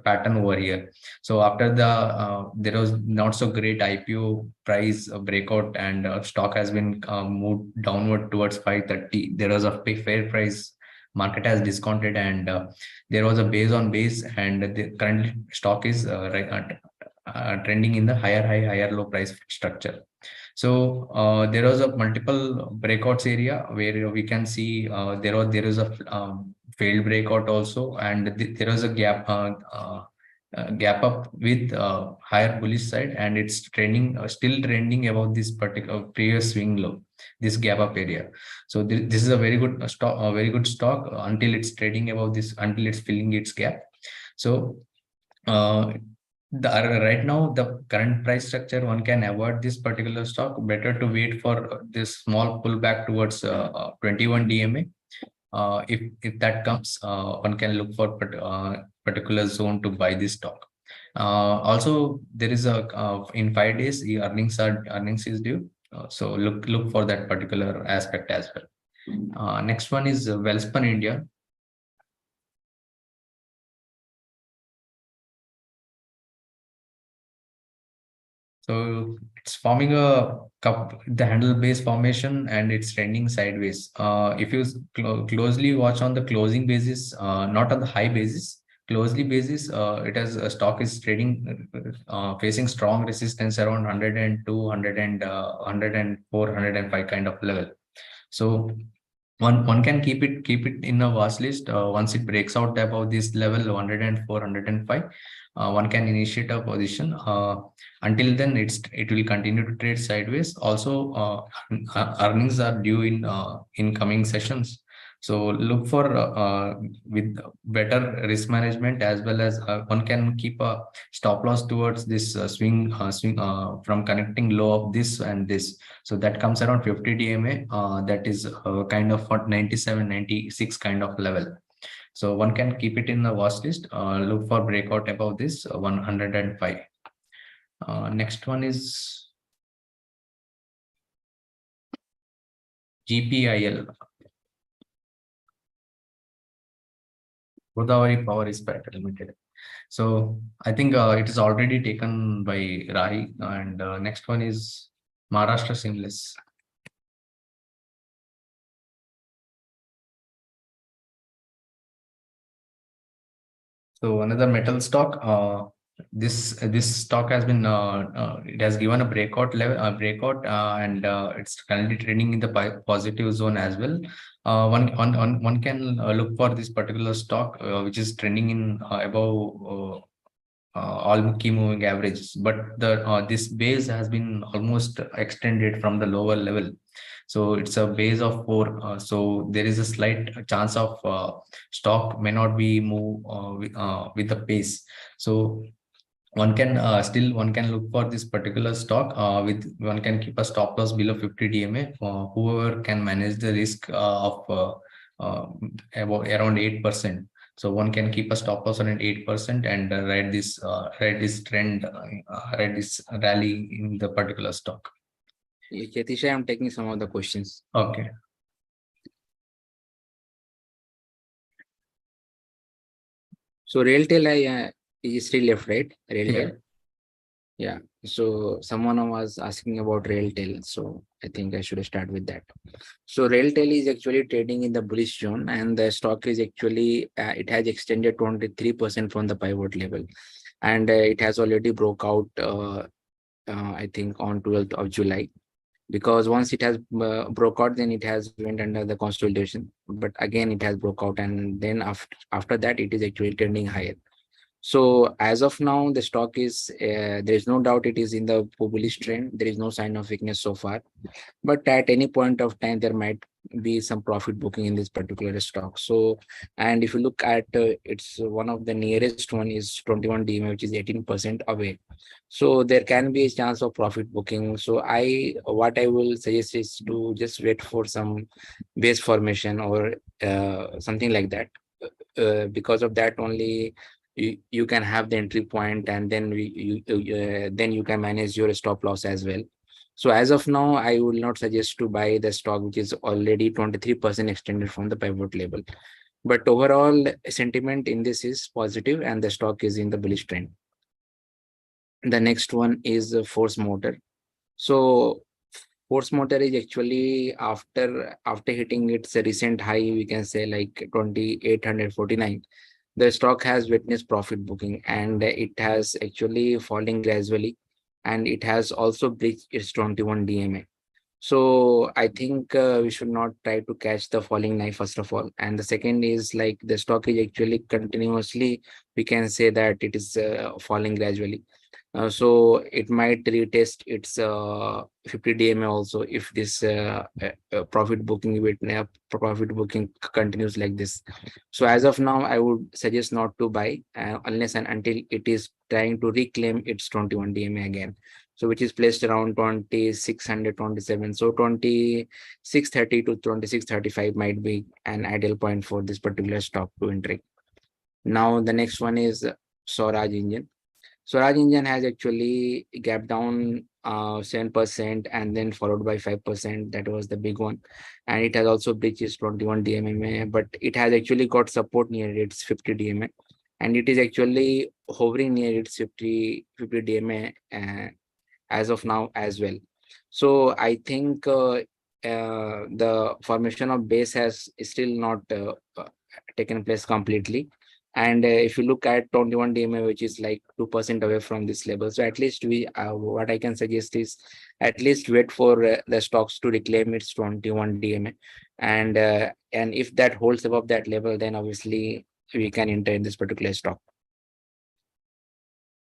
pattern over here. So after the there was not so great IPO price breakout and stock has been moved downward towards 530. There was a fair price market has discounted, and there was a base on base, and the current stock is trending in the higher low price structure. So there was a multiple breakouts area where we can see there is a failed breakout also, and there was a gap up with higher bullish side, and it's trending still trending above this particular previous swing low, this gap up area. So this is a very good stock until it's trading above this, until it's filling its gap. So right now the current price structure, one can avoid this particular stock. Better to wait for this small pullback towards 21 DMA. If that comes, one can look for particular zone to buy this stock. Also, there is a in 5 days the earnings is due. So look for that particular aspect as well. Next one is Welspun India. So it's forming a cup, the handle base formation, and it's trending sideways. If you closely watch on the closing basis, not on the high basis, closely basis, it has a stock is trading facing strong resistance around 102, 104, 105 kind of level. So one can keep it in a watch list. Once it breaks out above this level 104, 105, one can initiate a position. Until then, it will continue to trade sideways. Also, earnings are due in coming sessions. So look for with better risk management, as well as one can keep a stop loss towards this swing from connecting low of this and this. So that comes around 50 DMA. That is kind of 97, 96 kind of level. So one can keep it in the watch list. Look for breakout above this 105. Next one is GPIL. Godavari Power is Private Limited. So I think it is already taken by Rahi. And next one is Maharashtra Seamless. So another metal stock, this stock has been it has given a breakout level, and it's currently trading in the positive zone as well. One can look for this particular stock, which is trending in above all key moving averages, but the this base has been almost extended from the lower level. So it's a base of 4, so there is a slight chance of stock may not be move with the pace. So one can one can look for this particular stock, with one can keep a stop loss below 50 DMA. Whoever can manage the risk of about around 8%. So one can keep a stop loss around 8% and ride this trend, ride this rally in the particular stock. Ketisha, I'm taking some of the questions. Okay. So Railtel is still left, right? Railtel. Yeah. Yeah. So someone was asking about Railtel. So I think I should start with that. So Railtel is actually trading in the bullish zone, and the stock is actually it has extended 23% from the pivot level, and it has already broke out. I think on 12th of July. Because once it has broke out, then it has went under the consolidation, but again it has broke out, and then after that it is actually trending higher. So as of now, the stock is there is no doubt it is in the bullish trend. There is no sign of weakness so far, but at any point of time there might be some profit booking in this particular stock. So, and if you look at it's one of the nearest one is 21 DMA, which is 18% away. So there can be a chance of profit booking. So what I will suggest is to just wait for some base formation or something like that. Because of that only you can have the entry point, and then then you can manage your stop loss as well. So as of now, I will not suggest to buy the stock which is already 23% extended from the pivot level. But overall sentiment in this is positive, and the stock is in the bullish trend. The next one is Force Motor. So Force Motor is actually after hitting its recent high, we can say like 2,849. The stock has witnessed profit booking, and it has actually falling gradually, and it has also breached its 21 DMA. So I think we should not try to catch the falling knife first of all, and the second is like the stock is actually continuously, we can say that it is falling gradually. So it might retest its 50 DMA also if this profit booking continues like this. So as of now, I would suggest not to buy unless and until it is trying to reclaim its 21 DMA again. So which is placed around 2,627. So 2,630 to 2,635 might be an ideal point for this particular stock to enter. Now the next one is Swaraj engine. Swaraj engine has actually gapped down 7% and then followed by 5%. That was the big one. And it has also breached its 21 DMA, but it has actually got support near its 50 DMA. And it is actually hovering near its 50 DMA as of now as well. So I think the formation of base has still not taken place completely. And if you look at 21 DMA, which is like 2% away from this level, so at least we what I can suggest is at least wait for the stocks to reclaim its 21 DMA, and if that holds above that level, then obviously we can enter in this particular stock.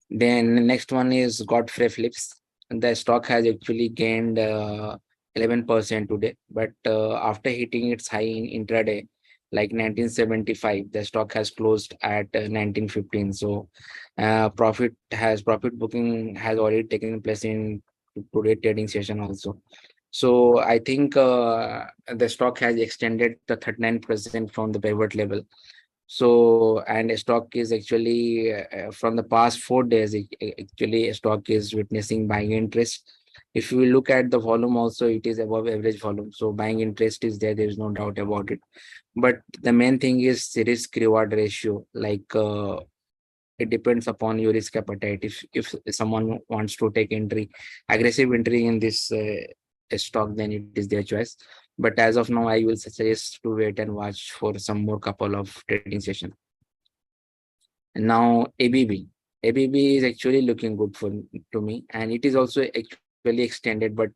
Then the next one is Godfrey Phillips. The stock has actually gained 11% today, but after hitting its high in intraday, like 1975, the stock has closed at 1915. So profit booking has already taken place in today trading session also. So I think the stock has extended the 39% from the pivot level. So, and stock is actually from the past 4 days, actually stock is witnessing buying interest. If you look at the volume also, it is above average volume. So buying interest is there. There is no doubt about it. But the main thing is risk reward ratio. Like it depends upon your risk appetite. If someone wants to take aggressive entry in this stock, then it is their choice. But as of now, I will suggest to wait and watch for some more couple of trading session. And now ABB is actually looking good to me, and it is also actually extended, but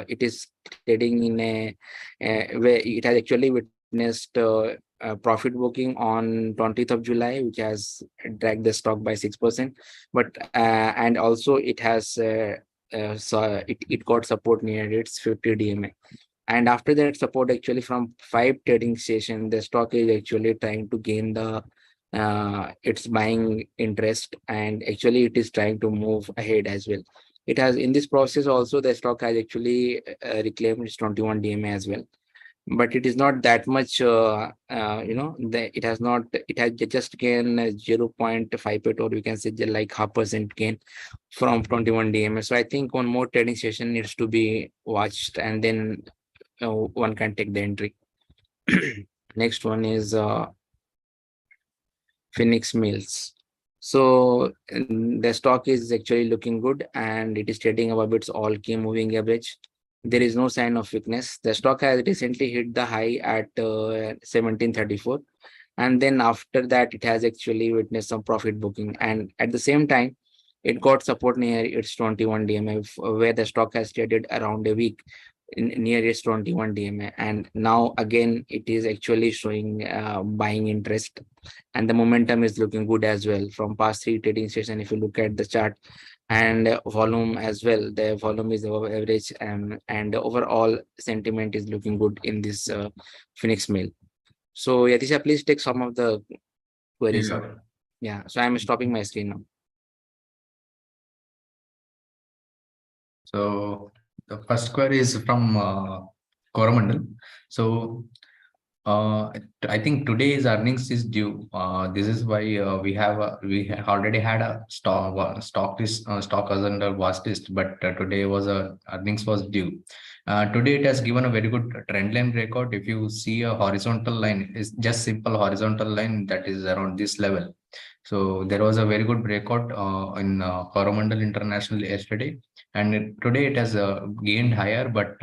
it is trading in a where it has actually witnessed profit booking on 20th of July, which has dragged the stock by 6%. But and also it has so it got support near its 50 DMA. And after that support, actually from 5 trading session, the stock is actually trying to gain the its buying interest, and actually it is trying to move ahead as well. It has, in this process also, the stock has actually reclaimed its 21 DMA as well, but it is not that much it has not, it has just gained 0.58, or you can say like 0.5% gain from 21 DMA. So I think one more trading session needs to be watched, and then one can take the entry. Next one is Phoenix Mills. So the stock is actually looking good, and it is trading above its all key moving average. There is no sign of weakness. The stock has recently hit the high at 1734, and then after that it has actually witnessed some profit booking, and at the same time it got support near its 21 DMA, where the stock has traded around a week near its 21 DMA, and now again it is actually showing buying interest, and the momentum is looking good as well from past 3 trading session. If you look at the chart and volume as well, the volume is above average, and the overall sentiment is looking good in this Phoenix Mill. So Yatisha, please take some of the queries. Sure. Yeah, so I'm stopping my screen now. So the first query is from Coromandel. So I think today's earnings is due. This is why we already had a stock was under watch list, but today was earnings was due. Today it has given a very good trend line breakout. If you see a horizontal line, it's just simple horizontal line that is around this level. So there was a very good breakout in Coromandel International yesterday, and today it has gained higher, but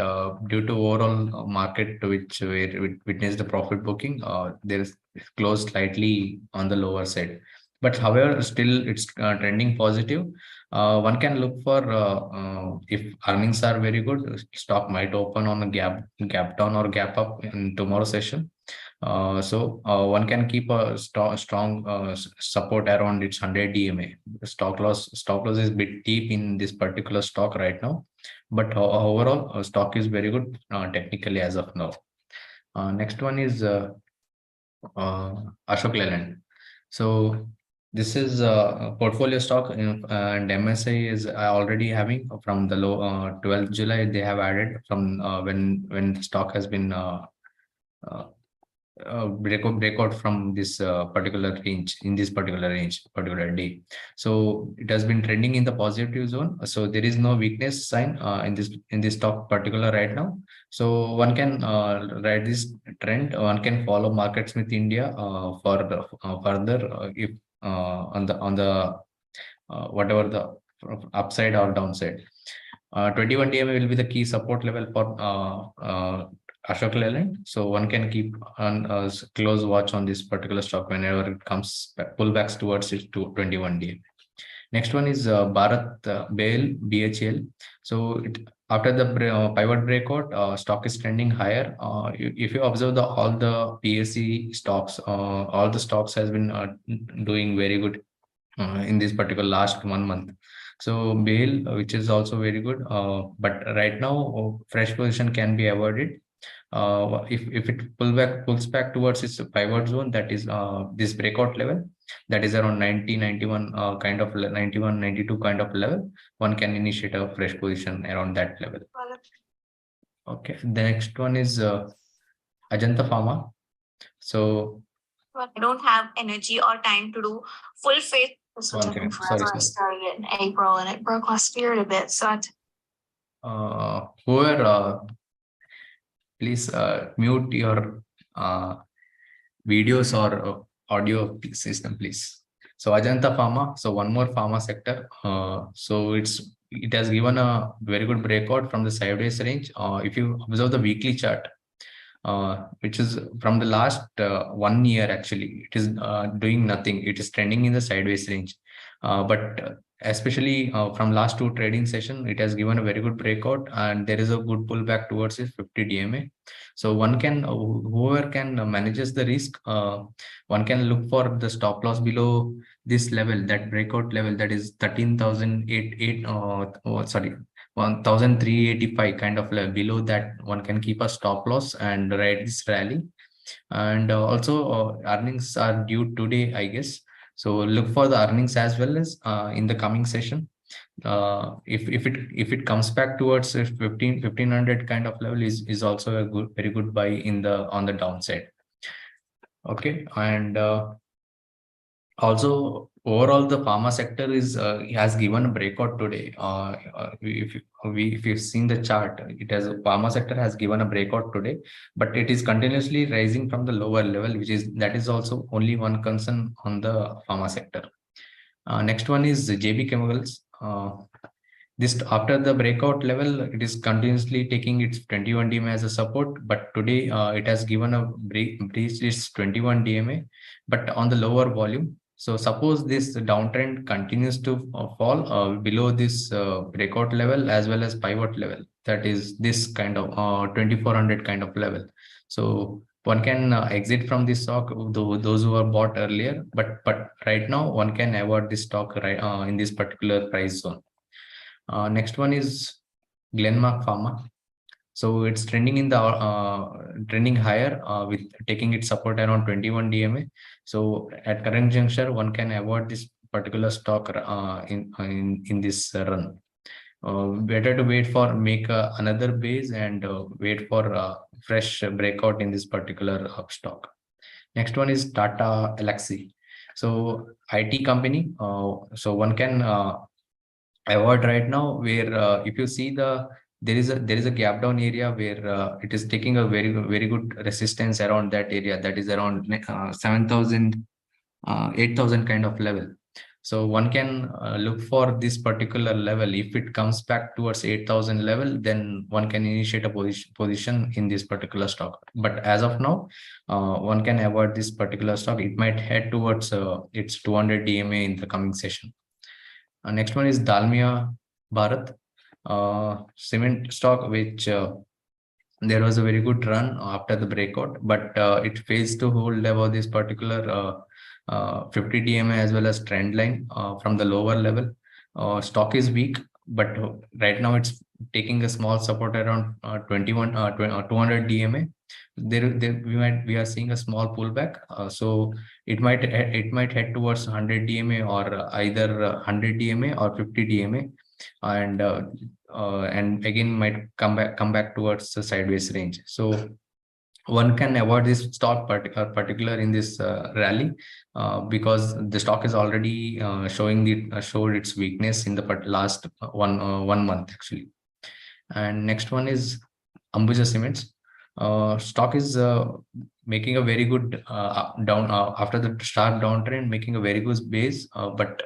due to overall market which witnessed the profit booking, there is closed slightly on the lower side. But however, still it's trending positive. One can look for if earnings are very good, stock might open on a gap down or gap up in tomorrow session. So one can keep a strong support around its 100 DMA. Stop loss is a bit deep in this particular stock right now, but overall stock is very good technically as of now. Next one is Ashok Leyland. So this is a portfolio stock, and MSI is already having from the low 12th July. They have added from when the stock has been breakout from this particular range, in this particular day. So it has been trending in the positive zone, so there is no weakness sign in this stock particular right now. So one can ride this trend. One can follow Marketsmith India for the further if on the whatever the upside or downside. 21 DMA will be the key support level for Ashok Leyland. So one can keep on close watch on this particular stock whenever it comes pullbacks towards its 21 DMA. Next one is Bharat BHEL, BHEL. So after the pivot breakout, stock is trending higher. If you observe all the PSE stocks, all the stocks has been doing very good in this particular last 1 month. So BHEL, which is also very good, but right now fresh position can be avoided. If it pulls back towards its pivot zone, that is this breakout level, that is around 90, 91 kind of 91, 92 kind of level, one can initiate a fresh position around that level. Okay, the next one is Ajanta Pharma. So I don't have energy or time to do full faith. This One took me second. forever. Sorry. I started it in April and it broke my spirit a bit. So whoever please mute your videos or audio system, please. So Ajanta Pharma, so one more pharma sector. So it has given a very good breakout from the sideways range. If you observe the weekly chart, which is from the last 1 year. Actually, it is doing nothing. It is trending in the sideways range, but especially from last 2 trading session, it has given a very good breakout, and there is a good pullback towards its 50 DMA. So one can, whoever can manages the risk, one can look for the stop loss below this level, that breakout level, that is 13,008, sorry, 1,385 kind of level. Below that, one can keep a stop loss and ride this rally. And also earnings are due today, I guess. So look for the earnings as well as in the coming session. If it comes back towards 1500 kind of level, is also a good, very good buy in the on the downside. Okay, and also overall the pharma sector is has given a breakout today. If you've seen the chart, it has, pharma sector has given a breakout today, but it is continuously rising from the lower level, which is, that is also only one concern on the pharma sector. Next one is JB Chemicals. This, after the breakout level, it is continuously taking its 21 DMA as a support, but today it has given a breached its 21 DMA, but on the lower volume. So suppose this downtrend continues to fall below this breakout level as well as pivot level, that is this kind of 2400 kind of level. So one can exit from this stock, those who are bought earlier, but right now one can avoid this stock right in this particular price zone. Next one is Glenmark Pharma. So it's trending in the trending higher with taking its support around 21 DMA. So at current juncture, one can avoid this particular stock in this run. Better to wait for another base and wait for fresh breakout in this particular stock. Next one is Tata Elxsi. So IT company. So one can avoid right now, where if you see there is a gap down area where it is taking a very good resistance around that area, that is around 7,000 8,000 kind of level. So one can look for this particular level. If it comes back towards 8,000 level, then one can initiate a position in this particular stock. But as of now, one can avoid this particular stock. It might head towards its 200 DMA in the coming session. Next one is Dalmia Bharat, cement stock, which there was a very good run after the breakout, but it fails to hold above this particular 50 DMA as well as trend line from the lower level. Stock is weak, but right now it's taking a small support around 200 DMA. We are seeing a small pullback, so it might head towards 100 DMA or either 100 DMA or 50 DMA, and again might come back towards the sideways range. So one can avoid this stock particular in this rally because the stock is already showed its weakness in the last 1 month actually. And next one is Ambuja Cements. Stock is making a very good down after the sharp downtrend, making a very good base, but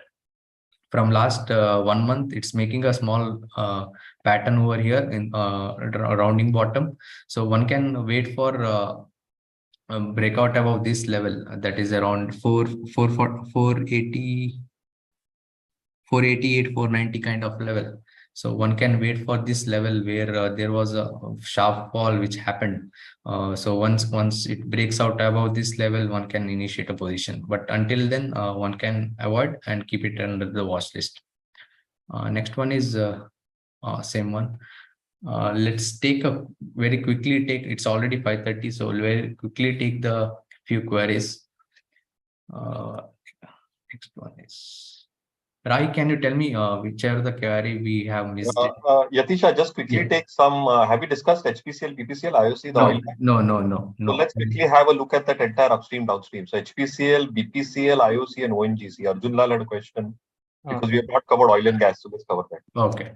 from last 1 month, it's making a small pattern over here in rounding bottom. So one can wait for breakout above this level, that is around 488, 490 kind of level. So one can wait for this level where there was a sharp fall which happened. So once it breaks out above this level, one can initiate a position. But until then, one can avoid and keep it under the watch list. Next one is same one. Let's take a very quickly take. It's already 5:30, so we'll very quickly take the few queries. Next one is. Rai, can you tell me whichever the query we have missed? Yatisha, just quickly take some. Have you discussed HPCL, BPCL, IOC, the oil? No. So let's quickly have a look at that entire upstream, downstream. So HPCL, BPCL, IOC, and ONGC. Arjun Lal had a question because we have not covered oil and gas, so let's cover that. Okay.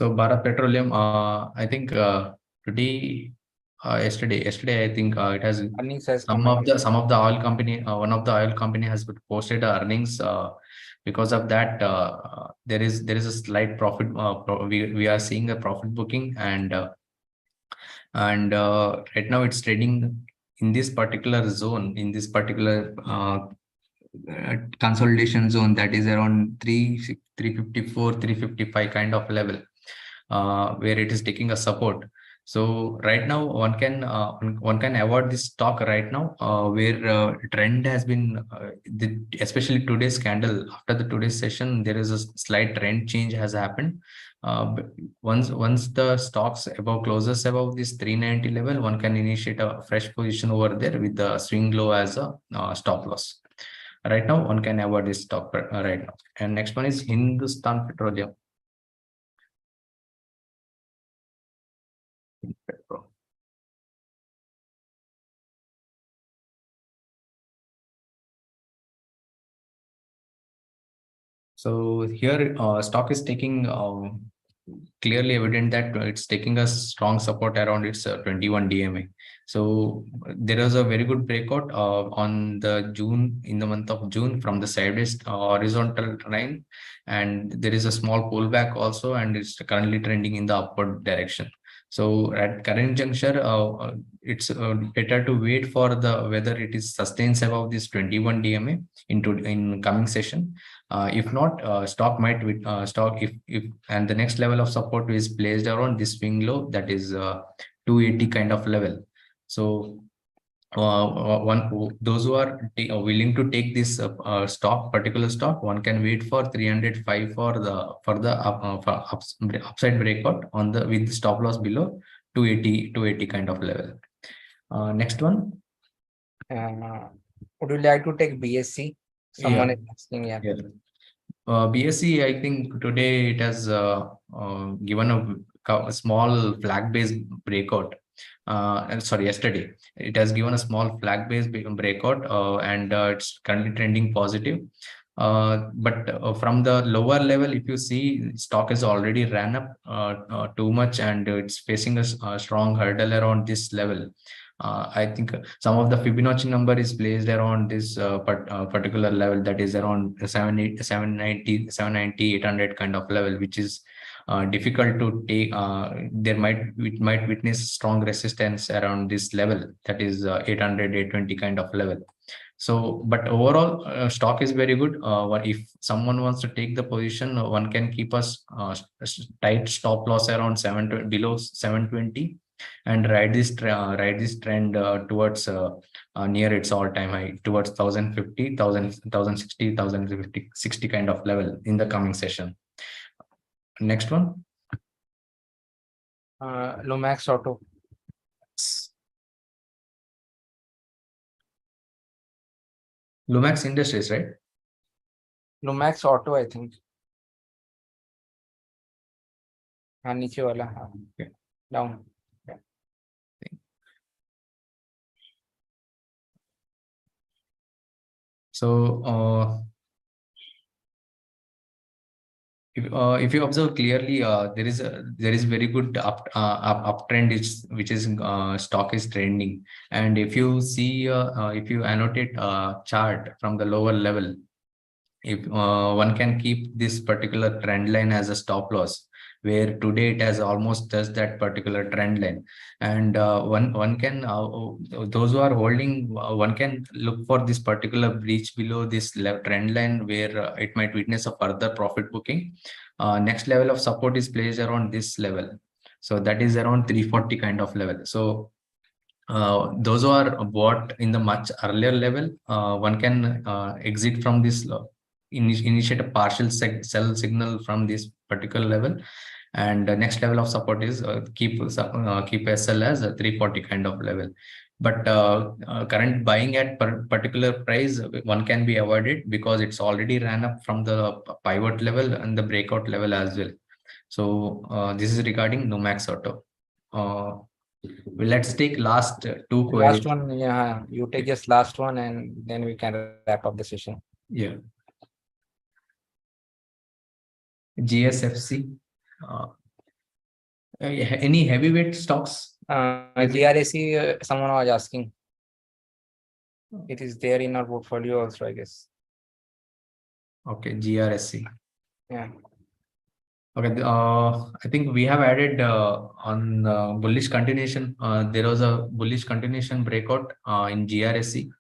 So Bharat Petroleum, I think today Yesterday I think it has Earnings has some come. of the oil company, one of the oil company has posted earnings. Because of that, there is a slight profit. We are seeing a profit booking, and right now it's trading in this particular zone, in this particular consolidation zone, that is around 354 355 kind of level, where it is taking a support. So right now one can avoid this stock right now, where trend has been especially today's candle. After the today's session, there is a slight trend change has happened. But once the stocks closes above this 390 level, one can initiate a fresh position over there with the swing low as a stop loss. Right now one can avoid this stock right now. And next one is Hindustan Petroleum. So here stock is taking clearly evident that it's taking a strong support around its 21 DMA. So there was a very good breakout on the June, in the month of June, from the sideways horizontal line, and there is a small pullback also, and it's currently trending in the upward direction. So at current juncture, it's better to wait for the whether it is sustains above this 21 DMA in coming session. If not, stock might if and the next level of support is placed around this swing low, that is 280 kind of level. So those who are willing to take this particular stock, one can wait for 305 for the upside breakout on the with the stop loss below 280 kind of level. Next one. Would you like to take BSC? Someone is asking. Yeah. BSC, I think today it has given a small flag based breakout. Sorry, yesterday it has given a small flag based breakout, and it's currently trending positive. But from the lower level, if you see, stock has already ran up too much, and it's facing a strong hurdle around this level. I think some of the Fibonacci number is placed around this particular level, that is around 790, 800 kind of level, which is difficult to take. It might witness strong resistance around this level, that is 800, 820 kind of level. So, but overall, stock is very good. If someone wants to take the position, one can keep us tight stop loss around below 720, and ride this trend towards near its all-time high, towards 1050, 1060, 1060 kind of level in the coming session. Next one. Lumax Auto. Lumax Industries, right? Lumax Auto, I think. नीचे वाला. Okay. Down. So if you observe clearly, there is very good uptrend which is stock is trending. And if you see, if you annotate chart from the lower level, if one can keep this particular trend line as a stop loss, where today it has almost touched that particular trend line, and one can those who are holding, one can look for this particular breach below this trend line, where it might witness a further profit booking. Next level of support is placed around this level, so that is around 340 kind of level. So those who are bought in the much earlier level, one can exit from this initiate a partial sell signal from this particular level, and the next level of support is keep SL as a 340 kind of level. But current buying at particular price, one can be avoided, because it's already ran up from the pivot level and the breakout level as well. So this is regarding Lumax Auto. Let's take last two queries. Last one, yeah. You take just last one, and then we can wrap up the session. Yeah. GSFC. Any heavyweight stocks? GRAC, someone was asking. It is there in our portfolio also, I guess. Okay, GRSC. Yeah. Okay, I think we have added on bullish continuation. There was a bullish continuation breakout in GRSC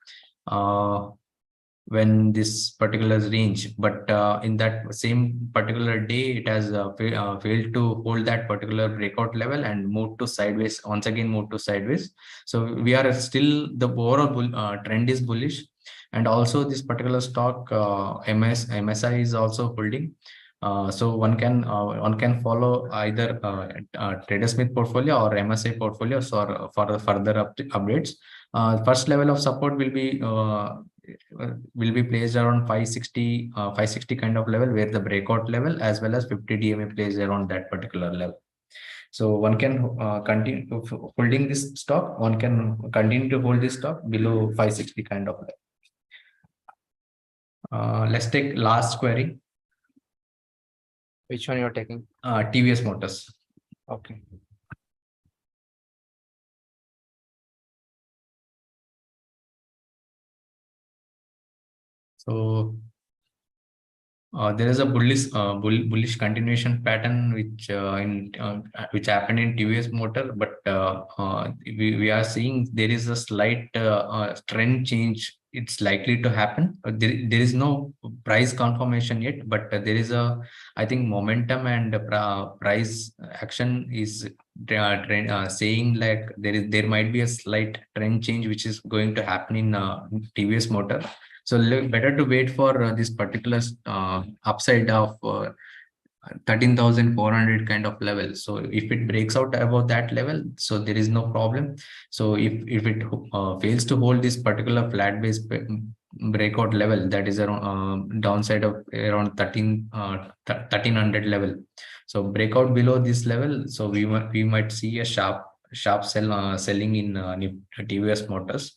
when this particular range, but in that same particular day, it has failed to hold that particular breakout level and moved to sideways. Once again, moved to sideways. So we are still, the overall trend is bullish, and also this particular stock MSI is also holding. So one can follow either TraderSmith portfolio or MSI portfolios for the further updates. First level of support will be placed around 560 kind of level, where the breakout level as well as 50 DMA plays around that particular level. So one can continue holding this stock. One can continue to hold this stock below 560 kind of level. Let's take last query. Which one you're taking? TVS Motors. Okay. So there is a bullish continuation pattern which happened in TVS Motor, but we are seeing there is a slight trend change. It's likely to happen. There is no price confirmation yet, but there is I think momentum and price action is saying like there might be a slight trend change which is going to happen in TVS Motor. So better to wait for this particular upside of 13,400 kind of level. So if it breaks out above that level, so there is no problem. So if it fails to hold this particular flat base breakout level, that is around downside of around 1300 level. So breakout below this level, so we might see a sharp selling in TVS Motors.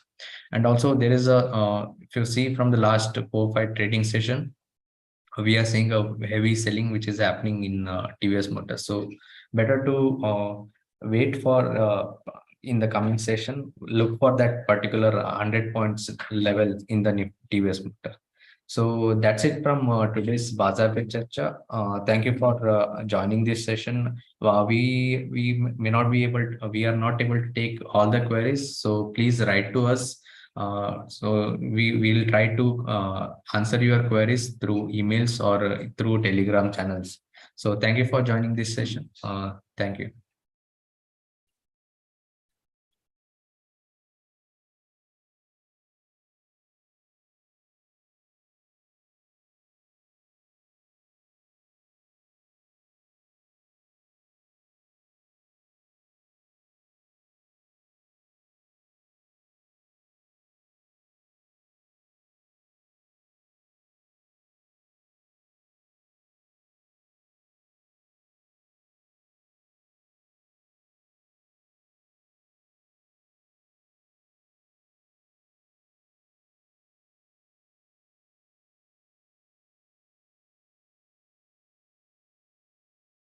And also there is if you see from the last 4-5 trading session, we are seeing a heavy selling which is happening in TVS Motors. So better to wait for in the coming session, look for that particular 100 points level in the TVS Motor. So that's it from today's Bazaar Pe Charcha. Thank you for joining this session. We may not be able to, we are not able to take all the queries, so please write to us. So we will try to answer your queries through emails or through Telegram channels. So thank you for joining this session. Thank you.